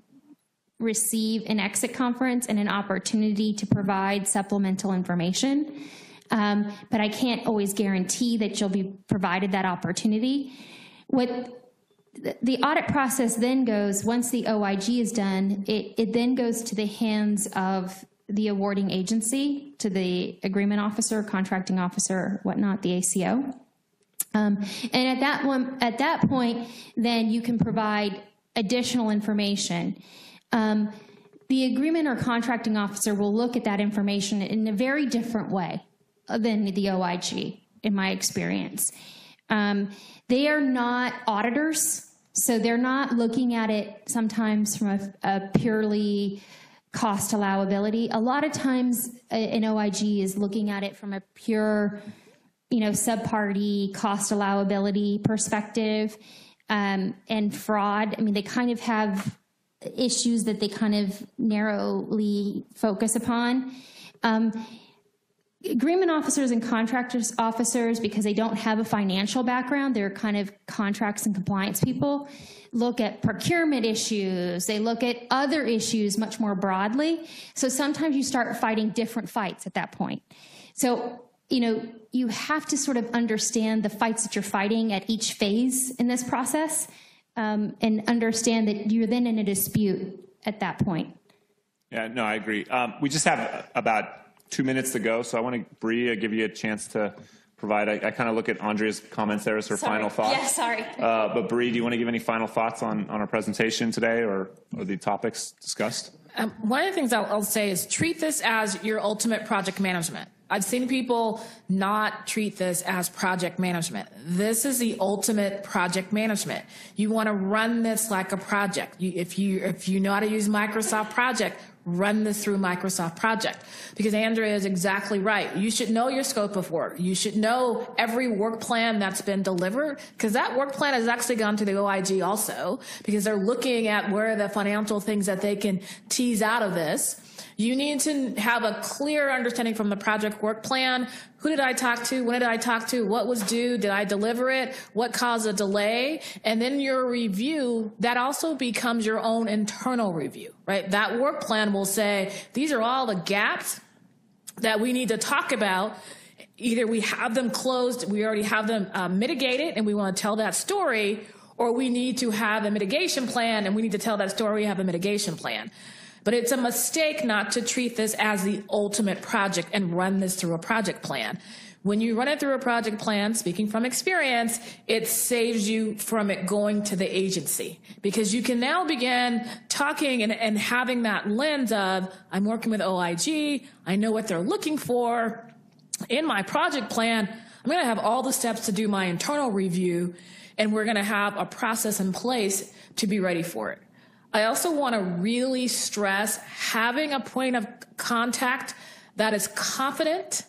receive an exit conference and an opportunity to provide supplemental information. But I can't always guarantee that you'll be provided that opportunity. What the audit process then goes, once the OIG is done, it then goes to the hands of the awarding agency, to the agreement officer, contracting officer, whatnot, the ACO. And at that point, then you can provide additional information. The agreement or contracting officer will look at that information in a very different way than the OIG, in my experience. They are not auditors, so they're not looking at it sometimes from a purely cost allowability. A lot of times an OIG is looking at it from a pure, sub-party cost allowability perspective, and fraud. I mean, they kind of have issues that they kind of narrowly focus upon. Agreement officers and contractors officers, because they don't have a financial background, they're kind of contracts and compliance people, look at procurement issues, they look at other issues much more broadly. So sometimes you start fighting different fights at that point. So, you have to sort of understand the fights that you're fighting at each phase in this process, and understand that you're then in a dispute at that point. Yeah, no, I agree. We just have about 2 minutes to go, so I want to, Bree, give you a chance to provide. I kind of look at Andrea's comments there as her final thoughts. Yeah, sorry. But Bree, do you want to give any final thoughts on our presentation today or the topics discussed? One of the things I'll say is treat this as your ultimate project management. I've seen people not treat this as project management. This is the ultimate project management. You want to run this like a project. If you know how to use Microsoft Project, run this through Microsoft Project. Because Andrea is exactly right. You should know your scope of work. You should know every work plan that's been delivered, because that work plan has actually gone to the OIG also, because they're looking at where are the financial things that they can tease out of this. You need to have a clear understanding from the project work plan. Who did I talk to? When did I talk to? What was due? Did I deliver it? What caused a delay? And then your review, that also becomes your own internal review, right? That work plan will say, these are all the gaps that we need to talk about. Either we have them closed, we already have them mitigated, and we want to tell that story, or we need to have a mitigation plan, and we need to tell that story, we have a mitigation plan. But it's a mistake not to treat this as the ultimate project and run this through a project plan. When you run it through a project plan, speaking from experience, it saves you from it going to the agency, because you can now begin talking and having that lens of, I'm working with OIG, I know what they're looking for. In my project plan, I'm going to have all the steps to do my internal review, and we're going to have a process in place to be ready for it. I also want to really stress having a point of contact that is confident,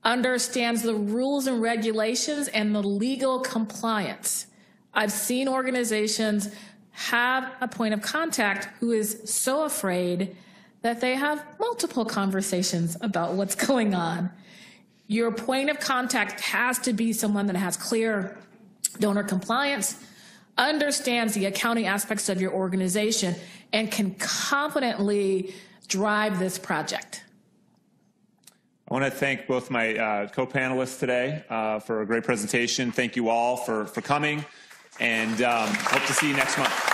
understands the rules and regulations and the legal compliance. I've seen organizations have a point of contact who is so afraid that they have multiple conversations about what's going on. Your point of contact has to be someone that has clear donor compliance, understands the accounting aspects of your organization, and can confidently drive this project. I want to thank both my co-panelists today for a great presentation. Thank you all for coming, and hope to see you next month.